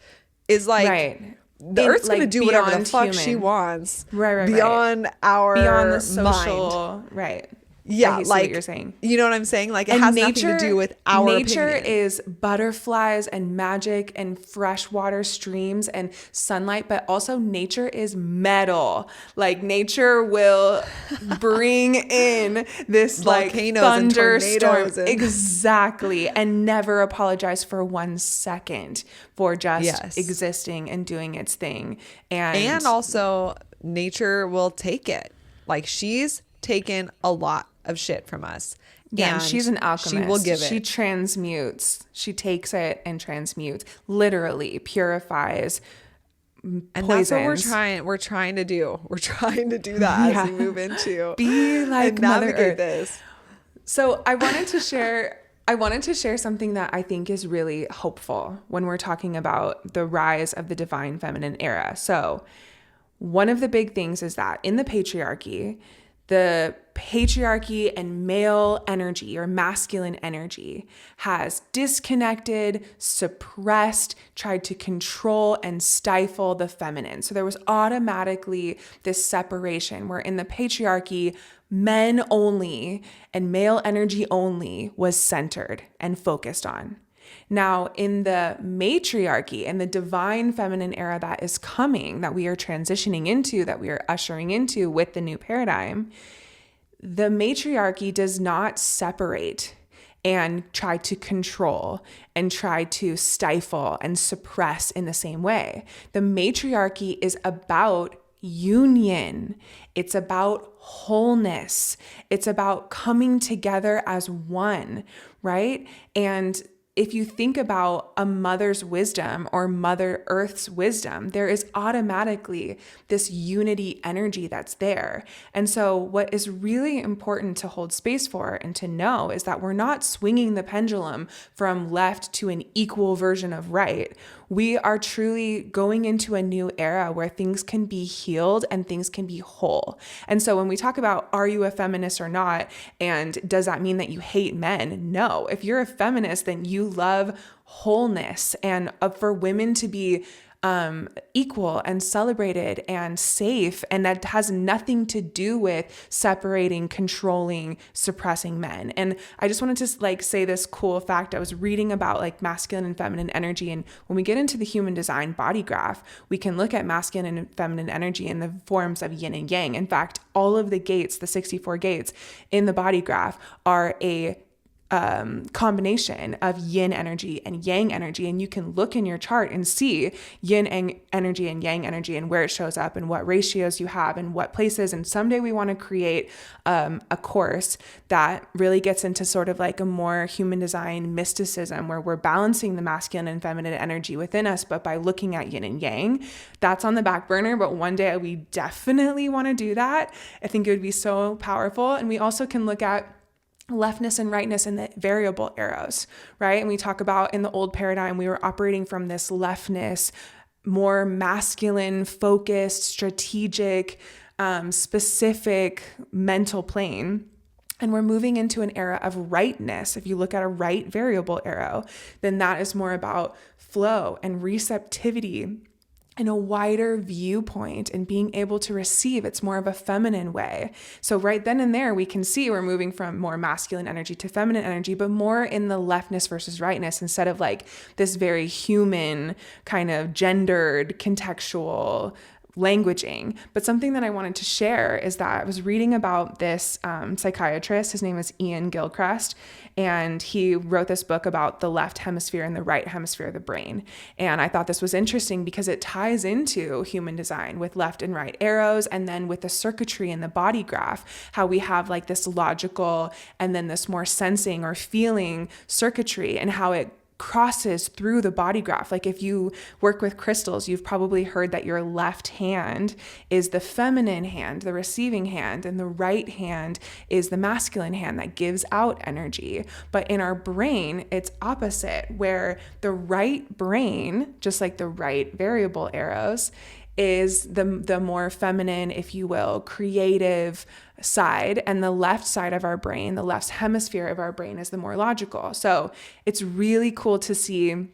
is like, the earth's going to do whatever the fuck she wants. Beyond the social. Mind. Right. Yeah, like what you're saying. You know what I'm saying? Like it has nothing to do with our nature opinion. is butterflies and magic and freshwater streams and sunlight, but also nature is metal. Like nature will bring in this like volcanoes thunderstorm, and exactly, and never apologize for 1 second for just existing and doing its thing. And also nature will take it. Like she's taken a lot of shit from us. Yeah, and she's an alchemist. She will give it. She transmutes. She takes it and transmutes. Literally purifies. And poisons. That's what we're trying to do. We're trying to do that as we move into be like and Mother navigate Earth. this. So I wanted to share something that I think is really hopeful when we're talking about the rise of the divine feminine era. So one of the big things is that in the patriarchy and male energy or masculine energy has disconnected, suppressed, tried to control and stifle the feminine. So there was automatically this separation where in the patriarchy, men only and male energy only was centered and focused on. Now, in the matriarchy and the divine feminine era that is coming, that we are transitioning into, that we are ushering into with the new paradigm, the matriarchy does not separate and try to control and try to stifle and suppress in the same way. The matriarchy is about union. It's about wholeness. It's about coming together as one, right? And if you think about a mother's wisdom or Mother Earth's wisdom, there is automatically this unity energy that's there. And so what is really important to hold space for and to know is that we're not swinging the pendulum from left to an equal version of right. We are truly going into a new era where things can be healed and things can be whole. And so when we talk about, are you a feminist or not? And does that mean that you hate men? No. If you're a feminist, then you love wholeness and for women to be equal and celebrated and safe. And that has nothing to do with separating, controlling, suppressing men. And I just wanted to say this cool fact. I was reading about masculine and feminine energy. And when we get into the human design body graph, we can look at masculine and feminine energy in the forms of yin and yang. In fact, all of the gates, the 64 gates in the body graph are a combination of yin energy and yang energy. And you can look in your chart and see yin energy and yang energy and where it shows up and what ratios you have and what places. And someday we want to create a course that really gets into sort of a more human design mysticism where we're balancing the masculine and feminine energy within us, but by looking at yin and yang. That's on the back burner, but one day we definitely want to do that. I think it would be so powerful. And we also can look at leftness and rightness in the variable arrows, right? And we talk about in the old paradigm, we were operating from this leftness, more masculine, focused, strategic, specific mental plane. And we're moving into an era of rightness. If you look at a right variable arrow, then that is more about flow and receptivity in a wider viewpoint and being able to receive. It's more of a feminine way. So right then and there, we can see we're moving from more masculine energy to feminine energy, but more in the leftness versus rightness instead of this very human kind of gendered contextual languaging. But something that I wanted to share is that I was reading about this psychiatrist. His name is Ian Gilchrist, and he wrote this book about the left hemisphere and the right hemisphere of the brain. And I thought this was interesting because it ties into human design with left and right arrows, and then with the circuitry in the body graph, how we have this logical and then this more sensing or feeling circuitry, and how it crosses through the body graph. If you work with crystals, you've probably heard that your left hand is the feminine hand, the receiving hand, and the right hand is the masculine hand that gives out energy. But in our brain, it's opposite, where the right brain, just like the right variable arrows, is the more feminine, if you will, creative side, and the left side of our brain, the left hemisphere of our brain, is the more logical. So it's really cool to see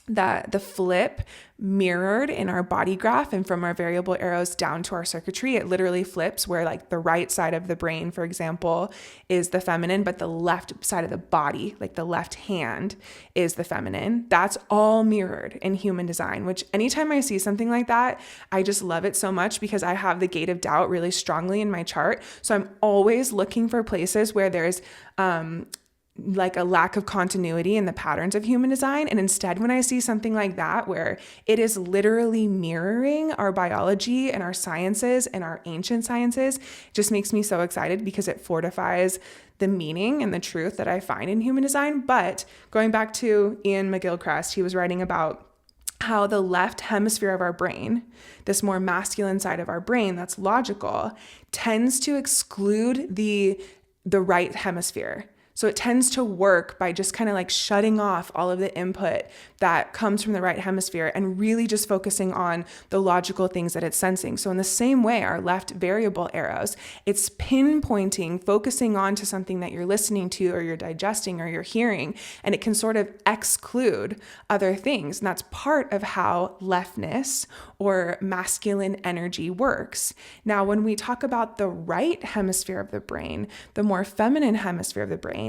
that the flip mirrored in our body graph, and from our variable arrows down to our circuitry, it literally flips where the right side of the brain, for example, is the feminine, but the left side of the body, the left hand, is the feminine. That's all mirrored in human design, which anytime I see something like that, I just love it so much because I have the gate of doubt really strongly in my chart. So I'm always looking for places where there's a lack of continuity in the patterns of human design. And instead, when I see something like that, where it is literally mirroring our biology and our sciences and our ancient sciences, it just makes me so excited because it fortifies the meaning and the truth that I find in human design. But going back to Ian McGilchrist, he was writing about how the left hemisphere of our brain, this more masculine side of our brain that's logical, tends to exclude the right hemisphere. So it tends to work by just kind of shutting off all of the input that comes from the right hemisphere and really just focusing on the logical things that it's sensing. So in the same way, our left variable arrows, it's pinpointing, focusing on to something that you're listening to or you're digesting or you're hearing, and it can sort of exclude other things. And that's part of how leftness or masculine energy works. Now, when we talk about the right hemisphere of the brain, the more feminine hemisphere of the brain,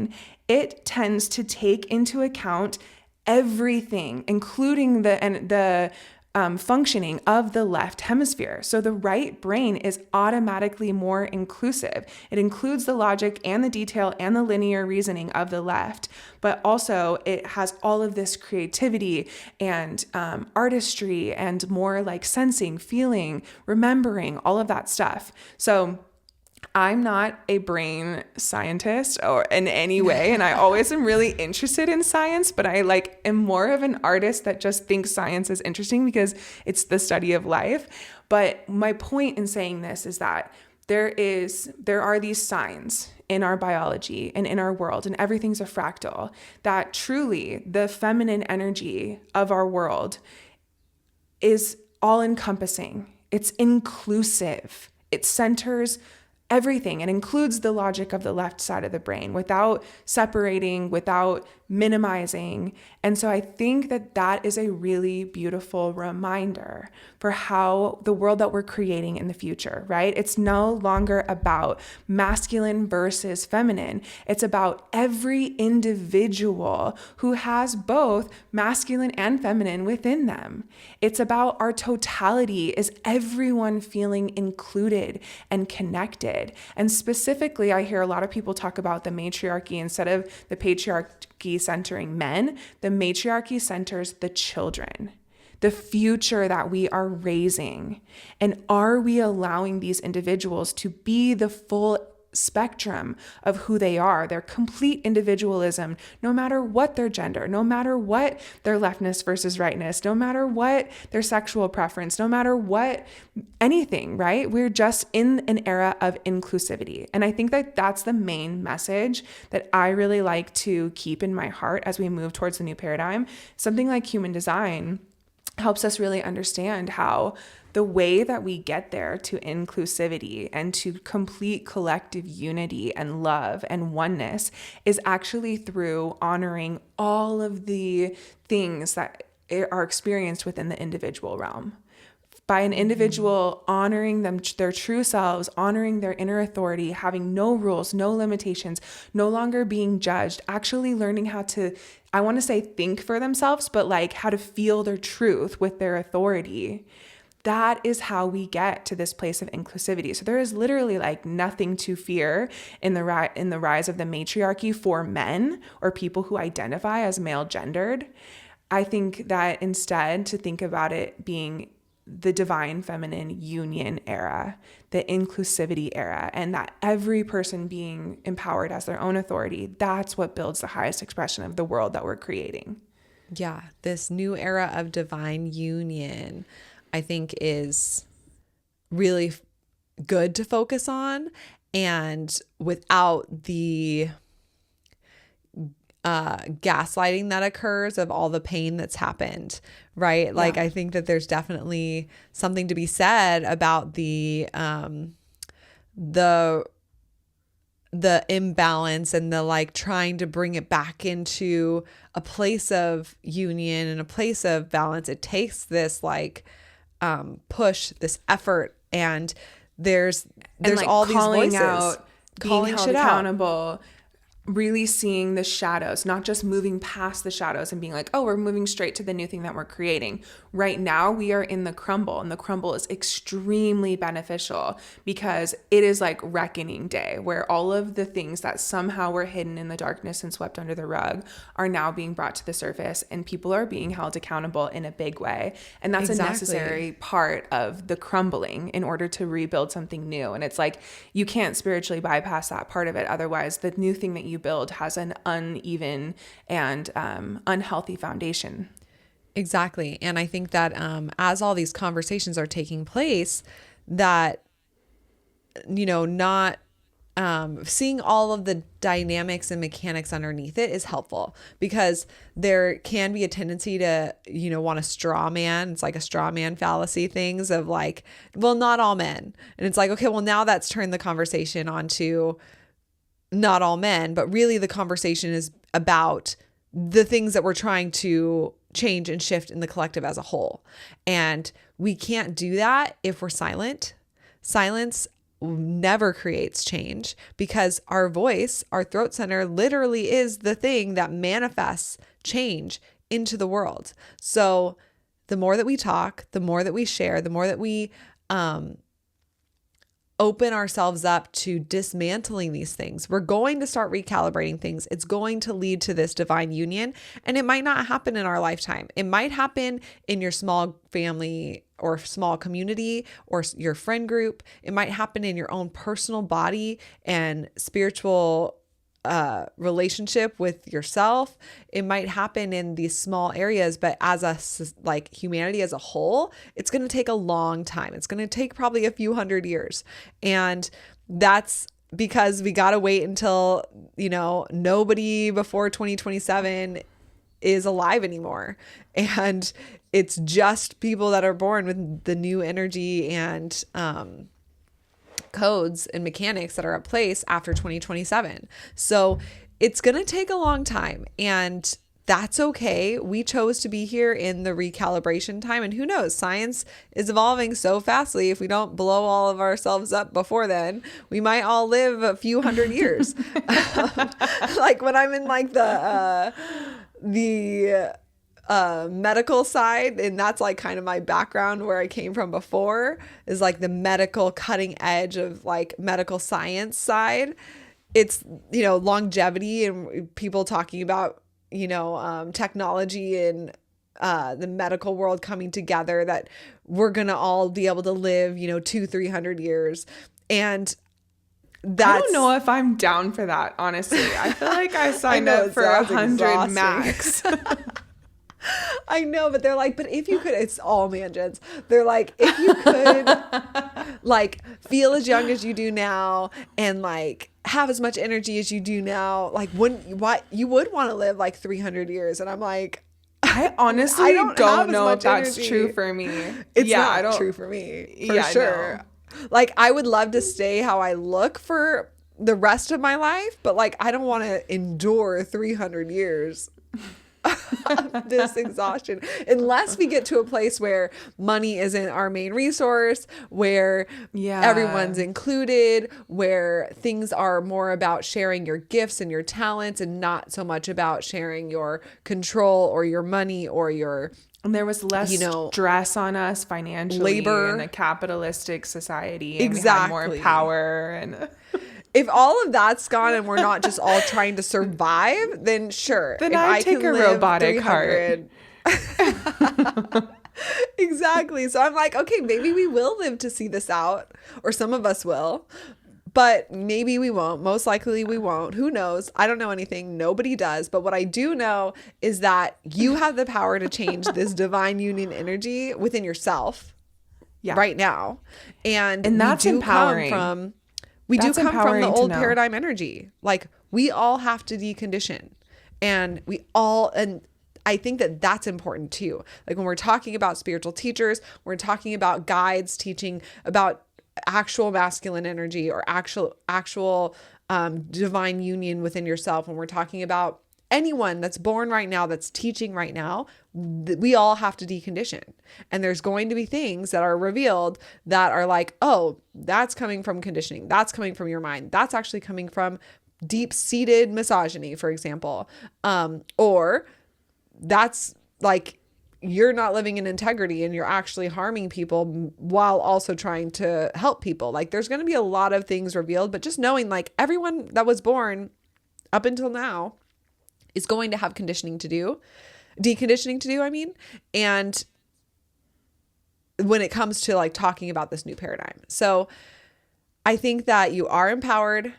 it tends to take into account everything, including the functioning of the left hemisphere. So the right brain is automatically more inclusive. It includes the logic and the detail and the linear reasoning of the left, but also it has all of this creativity and artistry and more like sensing, feeling, remembering, all of that stuff. So I'm not a brain scientist or in any way, and I always am really interested in science, but I like am more of an artist that just thinks science is interesting because it's the study of life. But my point in saying this is that there are these signs in our biology and in our world, and everything's a fractal, that truly the feminine energy of our world is all encompassing. It's inclusive. It centers everything and includes the logic of the left side of the brain without separating, without minimizing. And so I think that that is a really beautiful reminder for how the world that we're creating in the future, right? It's no longer about masculine versus feminine. It's about every individual who has both masculine and feminine within them. It's about our totality. Is everyone feeling included and connected? And specifically, I hear a lot of people talk about the matriarchy instead of the patriarchy centering men. The matriarchy centers the children, the future that we are raising. And are we allowing these individuals to be the full spectrum of who they are, their complete individualism, no matter what their gender, no matter what their leftness versus rightness, no matter what their sexual preference, no matter what anything, right? We're just in an era of inclusivity. And I think that that's the main message that I really like to keep in my heart as we move towards the new paradigm. Something like human design helps us really understand how the way that we get there to inclusivity and to complete collective unity and love and oneness is actually through honoring all of the things that are experienced within the individual realm. By an individual honoring them, their true selves, honoring their inner authority, having no rules, no limitations, no longer being judged, actually learning how to, I want to say think for themselves, but like how to feel their truth with their authority. That is how we get to this place of inclusivity. So there is literally like nothing to fear in the rise of the matriarchy for men or people who identify as male gendered. I think that instead to think about it being the divine feminine union era, the inclusivity era, and that every person being empowered as their own authority, that's what builds the highest expression of the world that we're creating. Yeah, this new era of divine union, I think, is really good to focus on, and without the gaslighting that occurs of all the pain that's happened, right? Like, yeah. I think that there's definitely something to be said about the imbalance and the like trying to bring it back into a place of union and a place of balance. It takes this like push, this effort, and there's like all these voices out, calling shit accountable, really seeing the shadows, not just moving past the shadows and being like, oh, we're moving straight to the new thing that we're creating. Right now, we are in the crumble, and the crumble is extremely beneficial because it is like reckoning day, where all of the things that somehow were hidden in the darkness and swept under the rug are now being brought to the surface, and people are being held accountable in a big way. And that's a necessary part of the crumbling in order to rebuild something new. And it's like, you can't spiritually bypass that part of it. Otherwise, the new thing that you build has an uneven and unhealthy foundation. Exactly. And I think that as all these conversations are taking place, that, you know, not seeing all of the dynamics and mechanics underneath it is helpful, because there can be a tendency to, you know, want to straw man. It's like a straw man fallacy things of like, well, not all men. And it's like, okay, well, now that's turned the conversation onto not all men, but really the conversation is about the things that we're trying to change and shift in the collective as a whole. And we can't do that if we're silent. Silence never creates change, because our voice, our throat center, literally is the thing that manifests change into the world. So the more that we talk, the more that we share, the more that we open ourselves up to dismantling these things, we're going to start recalibrating things. It's going to lead to this divine union. And it might not happen in our lifetime. It might happen in your small family or small community or your friend group. It might happen in your own personal body and spiritual relationship with yourself. It might happen in these small areas, but as like humanity as a whole, it's going to take a long time. It's going to take probably a few hundred years. And that's because we got to wait until, nobody before 2027 is alive anymore. And it's just people that are born with the new energy and, codes and mechanics that are at place after 2027. So it's going to take a long time, and that's okay. We chose to be here in the recalibration time, and who knows, science is evolving so fastly. If we don't blow all of ourselves up before then, we might all live a few hundred years. Like when I'm in like the medical side, and that's like kind of my background where I came from before, is like the medical cutting edge of like medical science side. It's, longevity and people talking about, technology and the medical world coming together, that we're going to all be able to live, 200-300 years. And I don't know if I'm down for that, honestly. I feel like I signed up for 100 max. I know, but they're like, but if you could, it's all mansions. They're like, if you could like feel as young as you do now and like have as much energy as you do now, like you would want to live like 300 years. And I'm like, I honestly don't know if that's true for me. It's not true for me, for sure. No. Like I would love to stay how I look for the rest of my life, but like I don't want to endure 300 years. This exhaustion, unless we get to a place where money isn't our main resource, where everyone's included, where things are more about sharing your gifts and your talents and not so much about sharing your control or your money or your, and there was less stress on us financially, labor in a capitalistic society, and exactly. we had more power. And if all of that's gone and we're not just all trying to survive, then sure. Then I take a robotic heart. Exactly. So I'm like, okay, maybe we will live to see this out, or some of us will, but maybe we won't. Most likely we won't. Who knows? I don't know anything. Nobody does. But what I do know is that you have the power to change this divine union energy within yourself right now. And that's empowering. We do come from the old paradigm energy. Like we all have to decondition, and I think that that's important too. Like when we're talking about spiritual teachers, we're talking about guides teaching about actual masculine energy or actual divine union within yourself. When we're talking about anyone that's born right now, that's teaching right now, we all have to decondition. And there's going to be things that are revealed that are like, oh, that's coming from conditioning. That's coming from your mind. That's actually coming from deep-seated misogyny, for example. Or that's like, you're not living in integrity and you're actually harming people while also trying to help people. Like there's going to be a lot of things revealed, but just knowing like everyone that was born up until now is going to have deconditioning to do, I mean. And when it comes to like talking about this new paradigm. So I think that you are empowered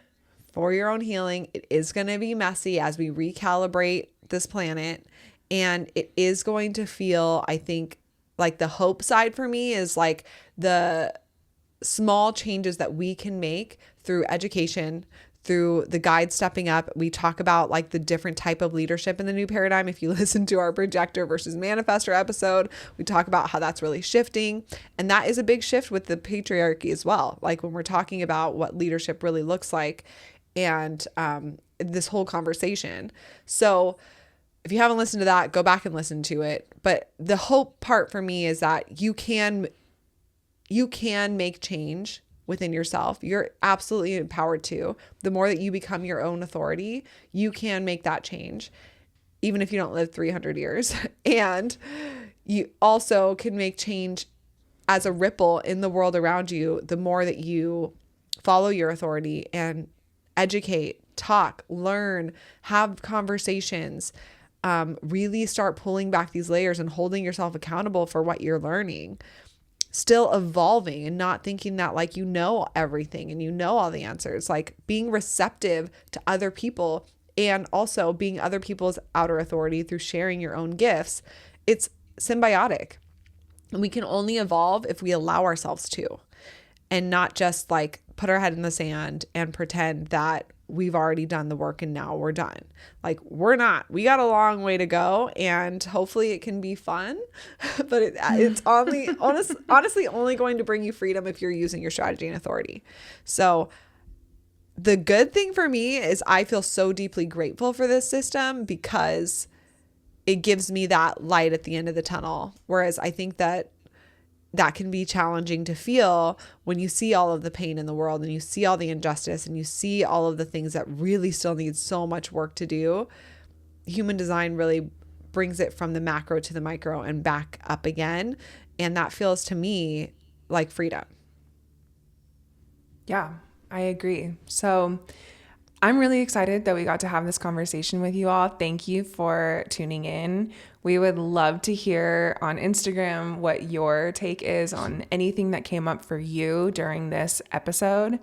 for your own healing. It is going to be messy as we recalibrate this planet. And it is going to feel, I think, like the hope side for me is like the small changes that we can make through education, through the guide stepping up. We talk about like the different type of leadership in the new paradigm. If you listen to our projector versus manifestor episode, we talk about how that's really shifting. And that is a big shift with the patriarchy as well. Like when we're talking about what leadership really looks like and this whole conversation. So if you haven't listened to that, go back and listen to it. But the hope part for me is that you can make change within yourself. You're absolutely empowered to. The more that you become your own authority, you can make that change. even if you don't live 300 years. And you also can make change as a ripple in the world around you, the more that you follow your authority and educate, talk, learn, have conversations, really start pulling back these layers and holding yourself accountable for what you're learning, still evolving and not thinking that like you know everything and you know all the answers, like being receptive to other people and also being other people's outer authority through sharing your own gifts. It's symbiotic. And we can only evolve if we allow ourselves to, and not just like put our head in the sand and pretend that we've already done the work and now we're done. Like we're not. We got a long way to go, and hopefully it can be fun, but it's honestly only going to bring you freedom if you're using your strategy and authority. So the good thing for me is I feel so deeply grateful for this system because it gives me that light at the end of the tunnel. Whereas I think that can be challenging to feel when you see all of the pain in the world and you see all the injustice and you see all of the things that really still need so much work to do. Human design really brings it from the macro to the micro and back up again. And that feels to me like freedom. Yeah, I agree. So I'm really excited that we got to have this conversation with you all. Thank you for tuning in. We would love to hear on Instagram what your take is on anything that came up for you during this episode.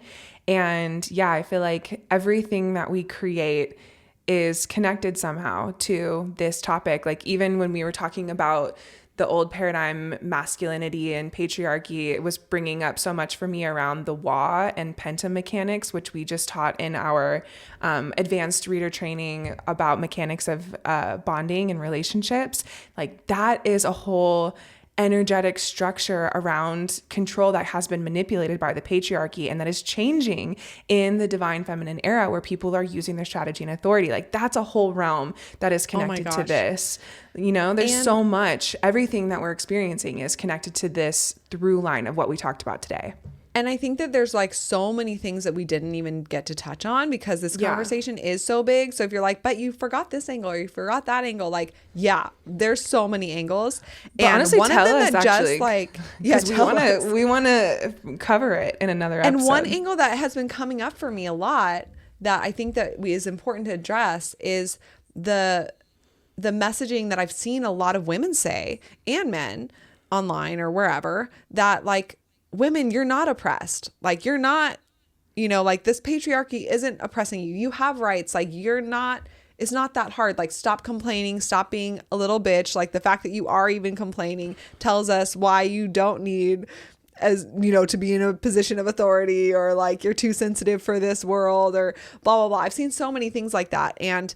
And yeah, I feel like everything that we create is connected somehow to this topic. Like even when we were talking about the old paradigm, masculinity and patriarchy, it was bringing up so much for me around the Wa and Penta mechanics, which we just taught in our advanced reader training about mechanics of bonding and relationships. Like that is a whole energetic structure around control that has been manipulated by the patriarchy and that is changing in the divine feminine era where people are using their strategy and authority. Like that's a whole realm that is connected to this. You know, there's so much, everything that we're experiencing is connected to this through line of what we talked about today. And I think that there's like so many things that we didn't even get to touch on because this conversation is so big. So if you're like, but you forgot this angle or you forgot that angle, like, yeah, there's so many angles. But and honestly, one of them that actually, just like, we want to cover it in another episode. And one angle that has been coming up for me a lot that I think that is important to address is the messaging that I've seen a lot of women say and men online or wherever that like, women, you're not oppressed. Like you're not, you know, like this patriarchy isn't oppressing you. You have rights. Like you're not, it's not that hard. Like stop complaining, stop being a little bitch. Like the fact that you are even complaining tells us why you don't need, as you know, to be in a position of authority or like you're too sensitive for this world or blah, blah, blah. I've seen so many things like that. And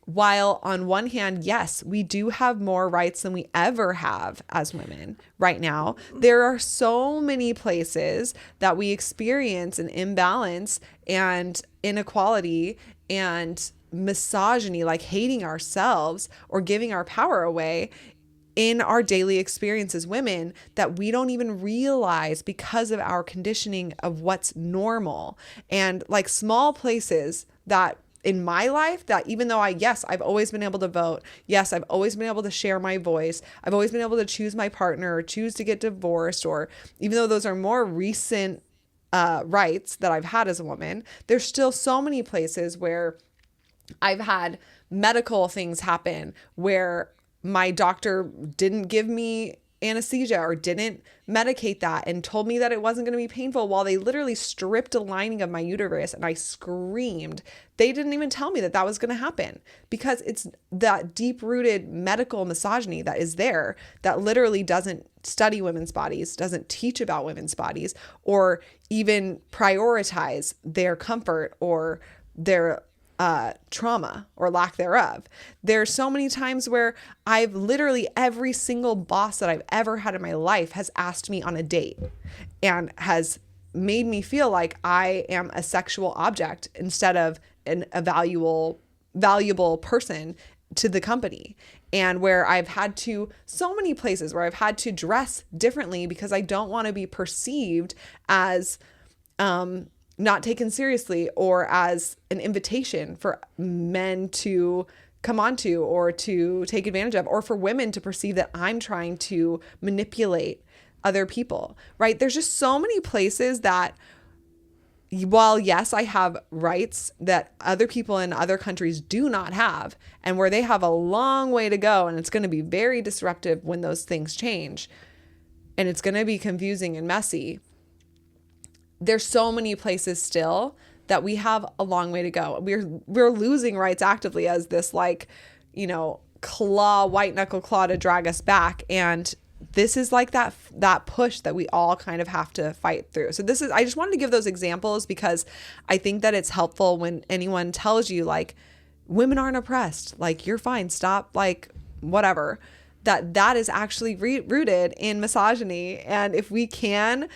while on one hand, yes, we do have more rights than we ever have as women right now, there are so many places that we experience an imbalance and inequality and misogyny, like hating ourselves or giving our power away in our daily experience as women that we don't even realize because of our conditioning of what's normal. And like small places that in my life that even though I've always been able to vote. Yes, I've always been able to share my voice. I've always been able to choose my partner or choose to get divorced, or even though those are more recent rights that I've had as a woman, there's still so many places where I've had medical things happen where my doctor didn't give me anesthesia or didn't medicate that and told me that it wasn't going to be painful while they literally stripped a lining of my uterus and I screamed. They didn't even tell me that that was going to happen because it's that deep-rooted medical misogyny that is there that literally doesn't study women's bodies, doesn't teach about women's bodies, or even prioritize their comfort or their trauma or lack thereof. There's so many times where I've literally every single boss that I've ever had in my life has asked me on a date and has made me feel like I am a sexual object instead of a valuable person to the company. And where I've had to, so many places where I've had to dress differently because I don't want to be perceived as not taken seriously or as an invitation for men to come onto or to take advantage of, or for women to perceive that I'm trying to manipulate other people, right? There's just so many places that while yes, I have rights that other people in other countries do not have, and where they have a long way to go, and it's going to be very disruptive when those things change, and it's going to be confusing and messy. There's so many places still that we have a long way to go. We're losing rights actively as this like, white knuckle claw to drag us back. And this is like that push that we all kind of have to fight through. So I just wanted to give those examples because I think that it's helpful when anyone tells you like women aren't oppressed, like you're fine, stop, like whatever, that is actually rooted in misogyny. And if we can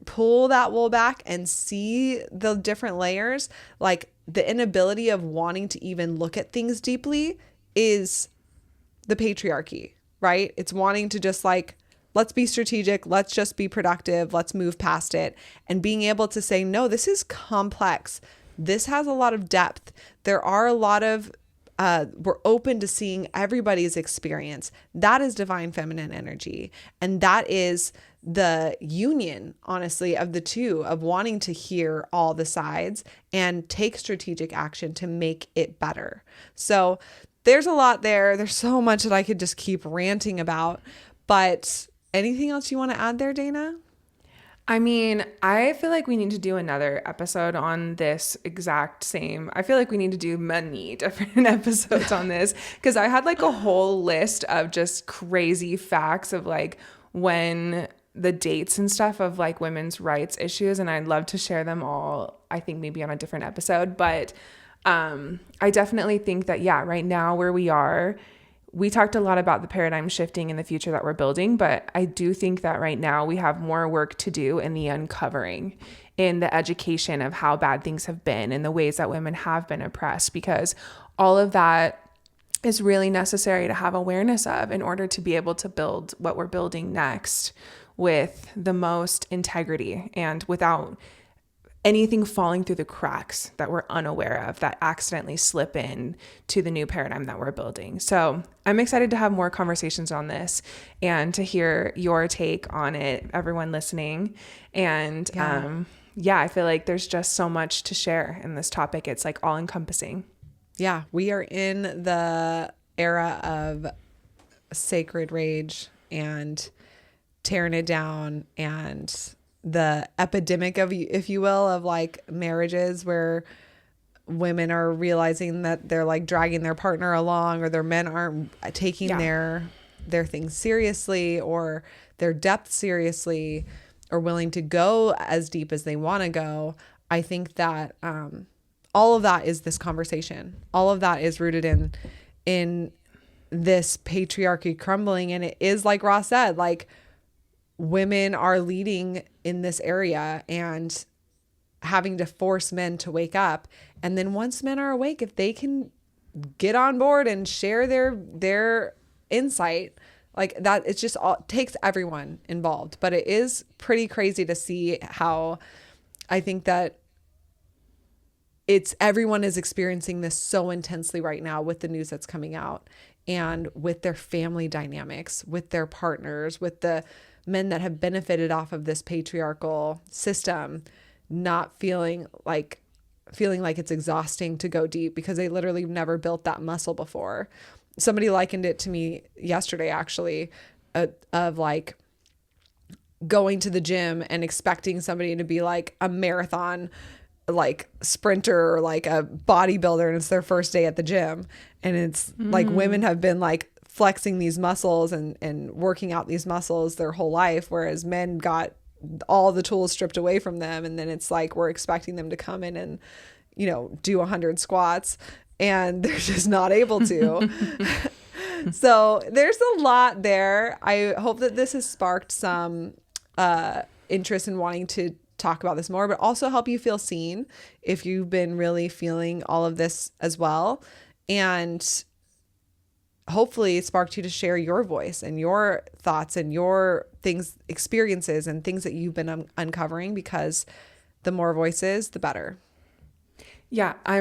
pull that wool back and see the different layers, like the inability of wanting to even look at things deeply is the patriarchy, right? It's wanting to just like, let's be strategic, let's just be productive, let's move past it. And being able to say, no, this is complex. This has a lot of depth. There are a lot of, we're open to seeing everybody's experience. That is divine feminine energy. And that is the union, honestly, of the two, of wanting to hear all the sides and take strategic action to make it better. So there's a lot there. There's so much that I could just keep ranting about. But anything else you want to add there, Dana? I mean, I feel like we need to do another episode on this exact same. I feel like we need to do many different episodes on this because I had like a whole list of just crazy facts of like when the dates and stuff of like women's rights issues, and I'd love to share them all, I think maybe on a different episode. But I definitely think that, yeah, right now where we are, we talked a lot about the paradigm shifting in the future that we're building, but I do think that right now we have more work to do in the uncovering, in the education of how bad things have been and the ways that women have been oppressed, because all of that is really necessary to have awareness of in order to be able to build what we're building next with the most integrity and without anything falling through the cracks that we're unaware of that accidentally slip in to the new paradigm that we're building. So I'm excited to have more conversations on this and to hear your take on it, everyone listening. And I feel like there's just so much to share in this topic. It's like all encompassing. Yeah, we are in the era of sacred rage and tearing it down, and the epidemic of, if you will, of like marriages where women are realizing that they're like dragging their partner along, or their men aren't taking their things seriously or their depth seriously or willing to go as deep as they want to go. I think that all of that is this conversation. All of that is rooted in this patriarchy crumbling. And it is like Ross said, like women are leading in this area and having to force men to wake up. And then once men are awake, if they can get on board and share their insight, like that, it's just all takes everyone involved. But it is pretty crazy to see how I think that everyone is experiencing this so intensely right now with the news that's coming out, and with their family dynamics, with their partners, with the men that have benefited off of this patriarchal system, not feeling like it's exhausting to go deep because they literally never built that muscle before. Somebody likened it to me yesterday, actually, of like going to the gym and expecting somebody to be like a marathon like sprinter or like a bodybuilder, and it's their first day at the gym, and it's like women have been like flexing these muscles and working out these muscles their whole life, whereas men got all the tools stripped away from them, and then it's like we're expecting them to come in and do 100 squats, and they're just not able to. So there's a lot there. I hope that this has sparked some interest in wanting to talk about this more, but also help you feel seen if you've been really feeling all of this as well. And hopefully it sparked you to share your voice and your thoughts and your experiences and things that you've been uncovering, because the more voices, the better. Yeah, I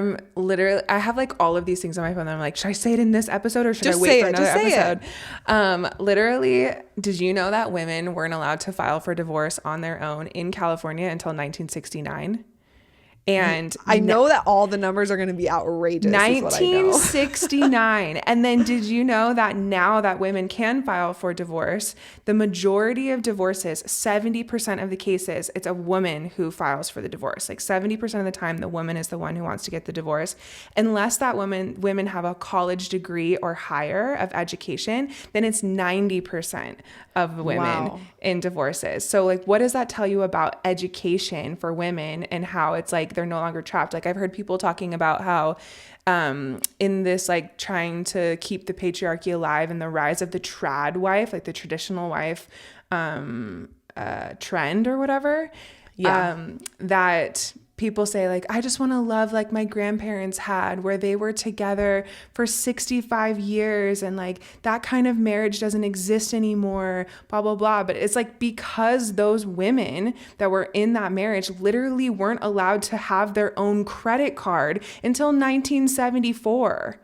have like all of these things on my phone that I'm like, should I say it in this episode or should Just I wait say for it, another just say it. episode? Literally, did you know that women weren't allowed to file for divorce on their own in California until 1969? And I know that all the numbers are going to be outrageous. Is what I know. 1969. And then did you know that now that women can file for divorce, the majority of divorces, 70% of the cases, it's a woman who files for the divorce. Like 70% of the time, the woman is the one who wants to get the divorce. Unless that women have a college degree or higher of education, then it's 90% of women Wow. in divorces. So like, what does that tell you about education for women and how it's like they're no longer trapped? Like I've heard people talking about how in this like trying to keep the patriarchy alive and the rise of the trad wife, like the traditional wife trend or whatever, that people say like, I just want to love like my grandparents had, where they were together for 65 years and like that kind of marriage doesn't exist anymore, blah, blah, blah. But it's like because those women that were in that marriage literally weren't allowed to have their own credit card until 1974.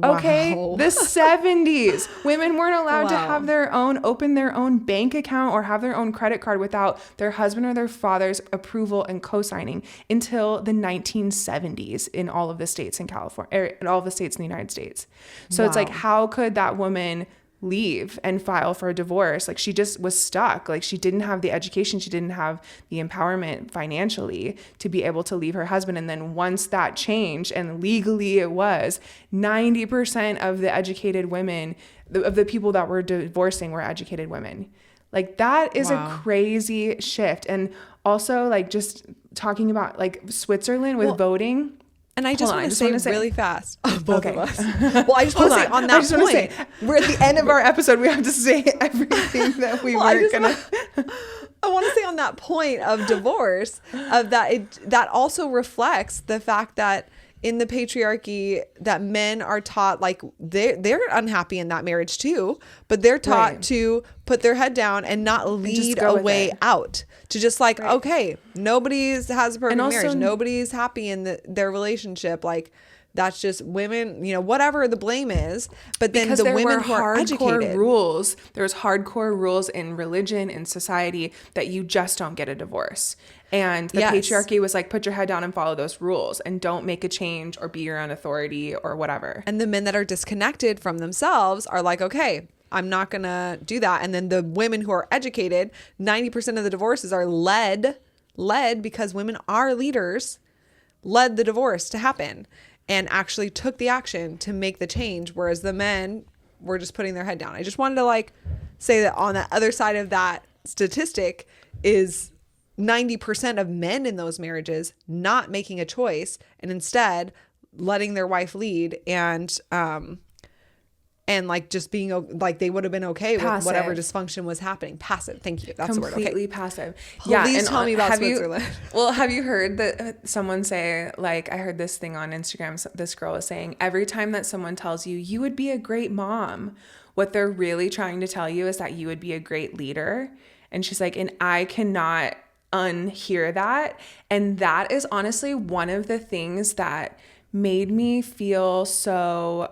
Okay, Wow. the 70s. Women weren't allowed to Wow. have open their own bank account or have their own credit card without their husband or their father's approval and co-signing until the 1970s in all of the states in California, in all of the states in the United States. So it's like, Wow. how could that woman leave and file for a divorce? Like she just was stuck. Like she didn't have the education, she didn't have the empowerment financially to be able to leave her husband. And then once that changed, and legally it was, 90% of the educated women, of the people that were divorcing, were educated women. Like that is Wow. a crazy shift. And also like just talking about like Switzerland with voting. And I just Hold on, want I to just wanna say say- really fast, both Okay. of us. Well, I just want to say on I that just wanna point. say, we're at the end of our episode. We have to say everything that we Well, I weren't just gonna. I want to say on that point of divorce, of that also reflects the fact that in the patriarchy that men are taught like they're unhappy in that marriage too, but they're taught Right. to put their head down and not lead go a with way it. out, to just like, okay, nobody's has a perfect also- marriage, nobody's happy in their relationship, like that's just women, whatever the blame is. But then Because the there women were who are hardcore educated, rules. There's hardcore rules in religion, in society, that you just don't get a divorce. And the Yes. patriarchy was like, put your head down and follow those rules and don't make a change or be your own authority or whatever. and the men that are disconnected from themselves are like, okay, I'm not going to do that. And then the women who are educated, 90% of the divorces are led because women are leaders, led the divorce to happen and actually took the action to make the change. Whereas the men were just putting their head down. I just wanted to like say that on the other side of that statistic is 90% of men in those marriages not making a choice and instead letting their wife lead and like just being like they would have been okay with Passive. whatever dysfunction was happening. Passive. Thank you. That's the word. Completely Okay. passive. Please tell me about have you- Switzerland. Well, have you heard that someone say, like, I heard this thing on Instagram. This girl was saying, every time that someone tells you, you would be a great mom, what they're really trying to tell you is that you would be a great leader. And she's like, and I cannot unhear that. And that is honestly one of the things that made me feel so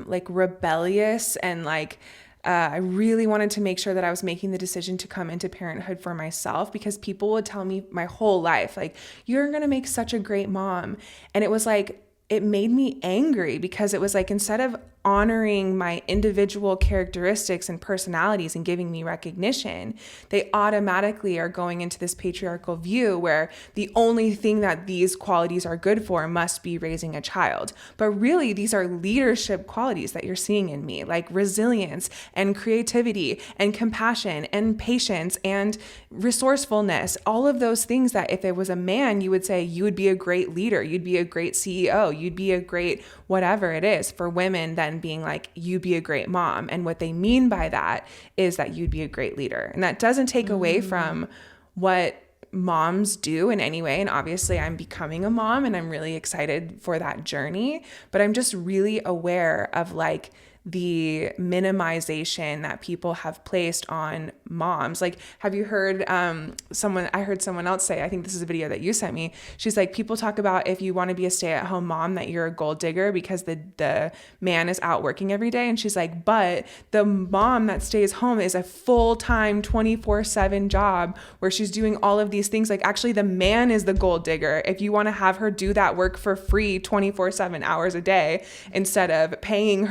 like rebellious and like I really wanted to make sure that I was making the decision to come into parenthood for myself, because people would tell me my whole life, like, you're going to make such a great mom. And it was like, it made me angry because it was like, instead of honoring my individual characteristics and personalities and giving me recognition, they automatically are going into this patriarchal view where the only thing that these qualities are good for must be raising a child. But really, these are leadership qualities that you're seeing in me, like resilience and creativity and compassion and patience and resourcefulness, all of those things that if it was a man, you would say you would be a great leader, you'd be a great CEO, you'd be a great whatever it is. For women, then being like, you'd be a great mom. And what they mean by that is that you'd be a great leader. And that doesn't take away from what moms do in any way. And obviously I'm becoming a mom and I'm really excited for that journey, but I'm just really aware of like the minimization that people have placed on moms. Like, have you heard I heard someone else say, I think this is a video that you sent me. She's like, people talk about if you want to be a stay-at-home mom that you're a gold digger because the man is out working every day. And she's like, but the mom that stays home is a full-time 24/7 job where she's doing all of these things. Like, actually the man is the gold digger if you want to have her do that work for free 24/7 hours a day, instead of paying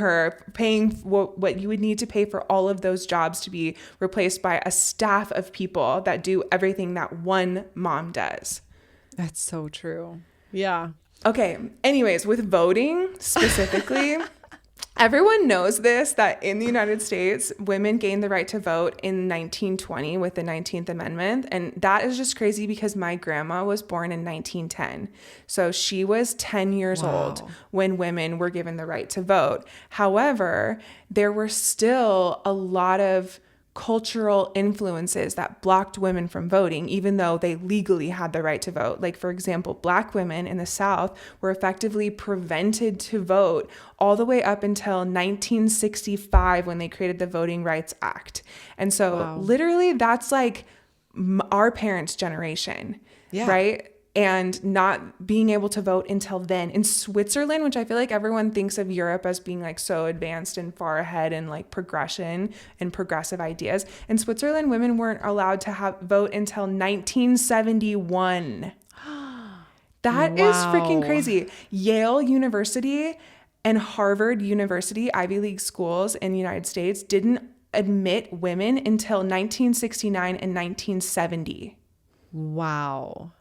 what you would need to pay for all of those jobs to be replaced by a staff of people that do everything that one mom does. That's so true. Yeah. Okay. Anyways, with voting specifically, everyone knows this, that in the United States, women gained the right to vote in 1920 with the 19th Amendment. And that is just crazy because my grandma was born in 1910. So she was 10 years old when women were given the right to vote. However, there were still a lot of cultural influences that blocked women from voting, even though they legally had the right to vote. Like, for example, Black women in the South were effectively prevented to vote all the way up until 1965 when they created the Voting Rights Act. And so literally that's like our parents' generation, right? And not being able to vote until then. In Switzerland, which I feel like everyone thinks of Europe as being like so advanced and far ahead in like progression and progressive ideas. In Switzerland, women weren't allowed to vote until 1971. That is freaking crazy. Yale University and Harvard University, Ivy League schools in the United States, didn't admit women until 1969 and 1970. Wow.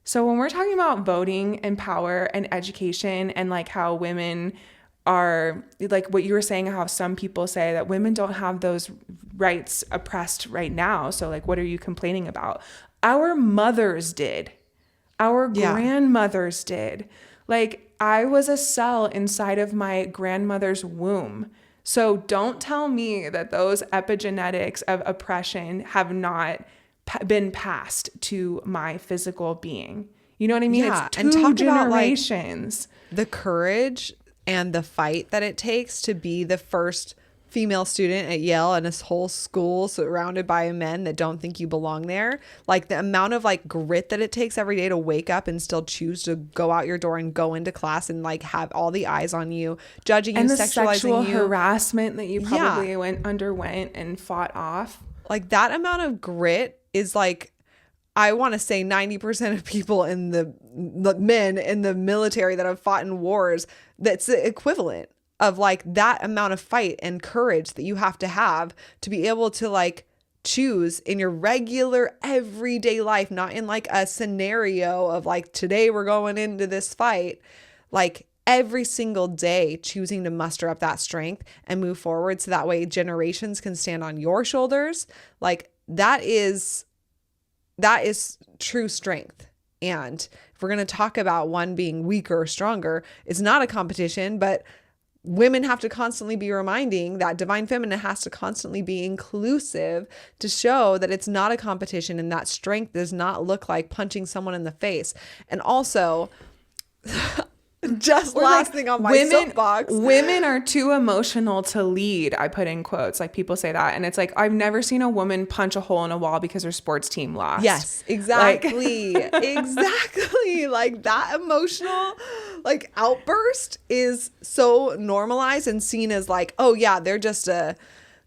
So when we're talking about voting and power and education and like how women are, like what you were saying, how some people say that women don't have those rights oppressed right now. So like, what are you complaining about? Our mothers did. Our grandmothers did. Like, I was a cell inside of my grandmother's womb. So don't tell me that those epigenetics of oppression have not been passed to my physical being. You know what I mean? Yeah. It's two generations. About, like, the courage and the fight that it takes to be the first female student at Yale and this whole school surrounded by men that don't think you belong there. Like, the amount of like grit that it takes every day to wake up and still choose to go out your door and go into class and like have all the eyes on you, judging you, and the sexualizing sexual you. harassment that you probably underwent and fought off. Like, that amount of grit is like, I want to say 90% of people in the men in the military that have fought in wars, that's the equivalent of like that amount of fight and courage that you have to be able to like choose in your regular everyday life, not in like a scenario of like, today we're going into this fight, like every single day choosing to muster up that strength and move forward so that way generations can stand on your shoulders. Like, that is true strength. And if we're going to talk about one being weaker or stronger, it's not a competition, but women have to constantly be reminding that divine feminine has to constantly be inclusive to show that it's not a competition and that strength does not look like punching someone in the face. And also, just last thing on my soapbox. Women are too emotional to lead. I put in quotes, like people say that. And it's like, I've never seen a woman punch a hole in a wall because her sports team lost. Yes, exactly. Exactly. Like, that emotional like outburst is so normalized and seen as like, oh yeah, they're just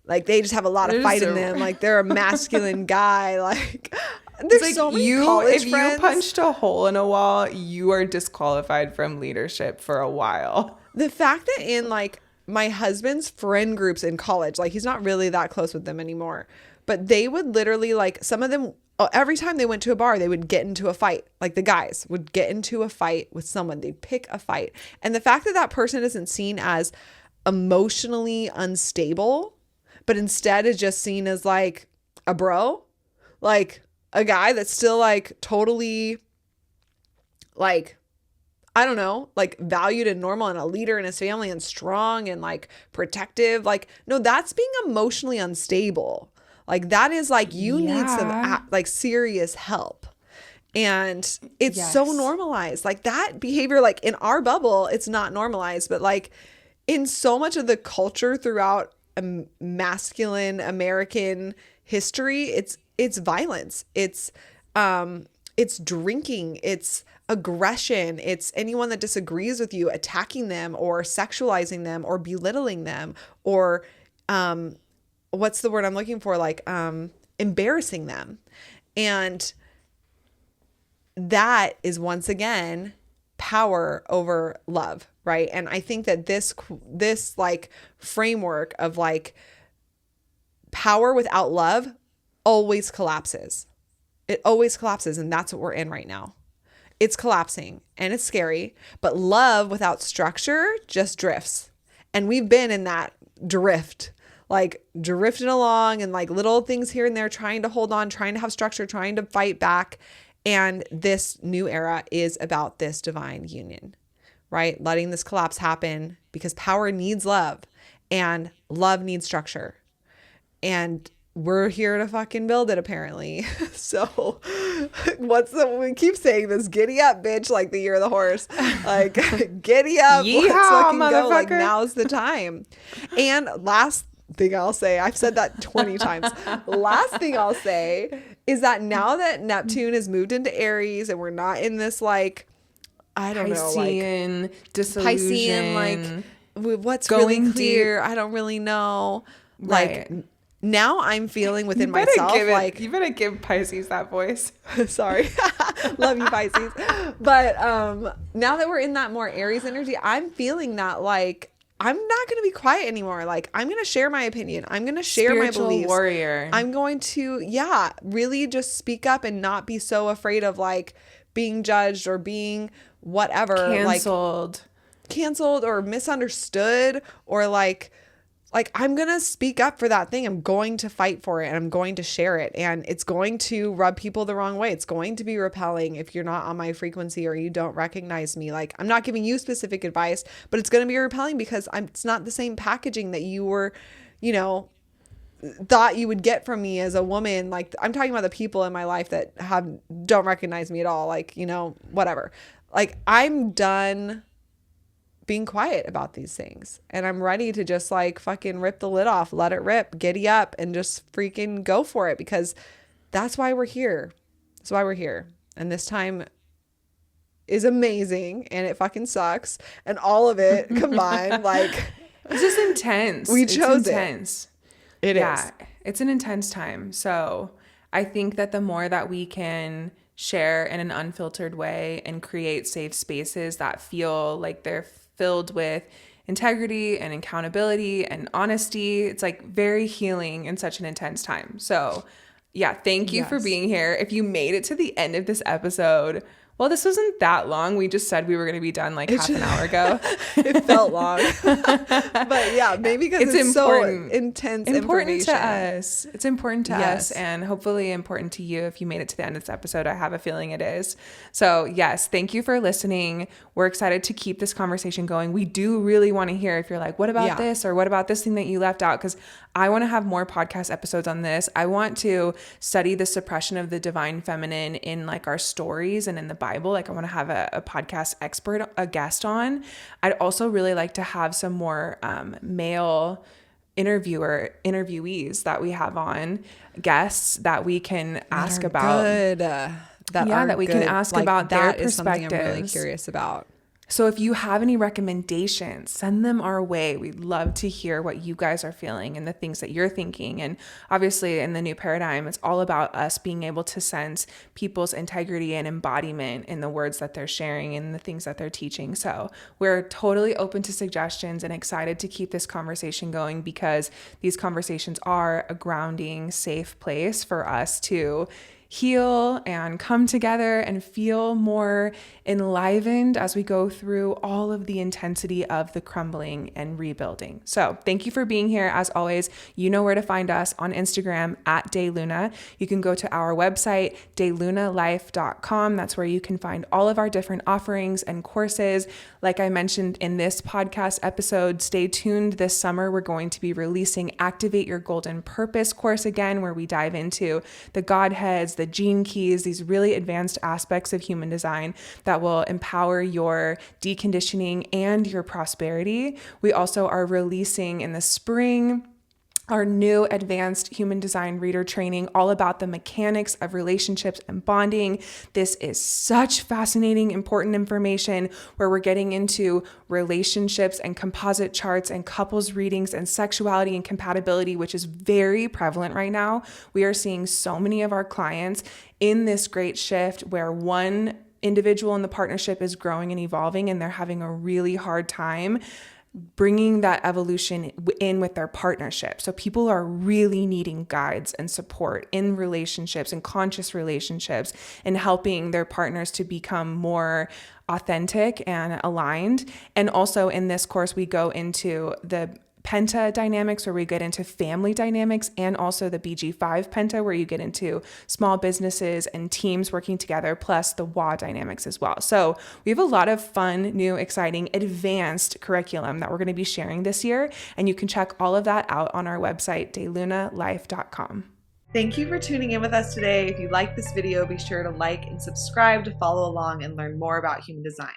like, they just have a lot of fight in them. Like, they're a masculine guy. Like, there's like so many college friends. You punched a hole in a wall, you are disqualified from leadership for a while. The fact that in like my husband's friend groups in college, like, he's not really that close with them anymore, but they would literally, like, some of them, every time they went to a bar, they would get into a fight. Like, the guys would get into a fight with someone. They'd pick a fight. And the fact that that person isn't seen as emotionally unstable, but instead is just seen as like a bro, like a guy that's still like totally like, I don't know, like valued and normal and a leader in his family and strong and like protective. Like, no, that's being emotionally unstable. Like, that is like, you need some like serious help. And it's so normalized. Like, that behavior, like in our bubble, it's not normalized, but like in so much of the culture throughout masculine American history, it's violence. It's drinking. It's aggression. It's anyone that disagrees with you attacking them or sexualizing them or belittling them or what's the word I'm looking for? Like embarrassing them. And that is once again power over love, right? And I think that this like framework of like power without love always collapses. It always collapses, and that's what we're in right now. It's collapsing and it's scary, but love without structure just drifts. And we've been in that drift, like drifting along and like little things here and there, trying to hold on, trying to have structure, trying to fight back. And this new era is about this divine union, right? Letting this collapse happen because power needs love and love needs structure. And we're here to fucking build it, apparently. So we keep saying this, giddy up, bitch, like the year of the horse. Like, giddy up, yeehaw, let's fucking go. Like, motherfucker. now's the time. And last thing I'll say, I've said that 20 times. Last thing I'll say is that now that Neptune has moved into Aries and we're not in this, like, I don't know, like Piscean, disillusion, like what's going really clear, deep. I don't really know. Right. Like, now I'm feeling within myself, like, you better give Pisces that voice. sorry, love you, Pisces. But now that we're in that more Aries energy, I'm feeling that, like, I'm not going to be quiet anymore. Like, I'm going to share my opinion. I'm going to share Spiritual my beliefs. warrior. I'm going to, really just speak up and not be so afraid of like being judged or being whatever, canceled or misunderstood or like I'm going to speak up for that thing. I'm going to fight for it and I'm going to share it. And it's going to rub people the wrong way. It's going to be repelling if you're not on my frequency or you don't recognize me. Like, I'm not giving you specific advice, but it's going to be repelling because it's not the same packaging that you were, thought you would get from me as a woman. Like, I'm talking about the people in my life that don't recognize me at all. Like, whatever. Like, I'm done being quiet about these things and I'm ready to just like fucking rip the lid off, let it rip, giddy up and just freaking go for it because that's why we're here. That's why we're here. And this time is amazing and it fucking sucks and all of it combined, like, it's just intense. We chose intense. It is. It's an intense time. So I think that the more that we can share in an unfiltered way and create safe spaces that feel like they're filled with integrity and accountability and honesty, it's like very healing in such an intense time. So yeah, thank you for being here. If you made it to the end of this episode, well, this wasn't that long. We just said we were going to be done like half an hour ago. It felt long. But yeah, maybe because it's important. So intense important information. to us. It's important to us and hopefully important to you if you made it to the end of this episode. I have a feeling it is. So yes, thank you for listening. We're excited to keep this conversation going. We do really want to hear if you're like, what about this or what about this thing that you left out? Because I want to have more podcast episodes on this. I want to study the suppression of the divine feminine in like our stories and in the Bible. Like, I want to have a podcast expert, a guest on. I'd also really like to have some more male interviewees that we have on, guests that we can ask about. Good. That we can ask like, about their perspectives. That is something I'm really curious about. So if you have any recommendations, send them our way. We'd love to hear what you guys are feeling and the things that you're thinking. And obviously in the new paradigm, it's all about us being able to sense people's integrity and embodiment in the words that they're sharing and the things that they're teaching. So we're totally open to suggestions and excited to keep this conversation going because these conversations are a grounding, safe place for us to heal and come together and feel more enlivened as we go through all of the intensity of the crumbling and rebuilding. So thank you for being here. As always, you know where to find us on Instagram at DayLuna. You can go to our website, daylunalife.com. That's where you can find all of our different offerings and courses. Like I mentioned in this podcast episode, stay tuned. This summer, we're going to be releasing Activate Your Golden Purpose course again, where we dive into the Godheads, the gene keys, these really advanced aspects of human design that will empower your deconditioning and your prosperity. We also are releasing in the spring our new advanced human design reader training, all about the mechanics of relationships and bonding. This is such fascinating, important information where we're getting into relationships and composite charts and couples readings and sexuality and compatibility, which is very prevalent right now. We are seeing so many of our clients in this great shift where one individual in the partnership is growing and evolving, and they're having a really hard time bringing that evolution in with their partnership. So people are really needing guides and support in relationships and conscious relationships, and helping their partners to become more authentic and aligned. And also in this course, we go into the Penta dynamics, where we get into family dynamics, and also the BG5 Penta, where you get into small businesses and teams working together, plus the WA dynamics as well. So we have a lot of fun, new, exciting, advanced curriculum that we're going to be sharing this year. And you can check all of that out on our website, daylunalife.com. Thank you for tuning in with us today. If you like this video, be sure to like and subscribe to follow along and learn more about human design.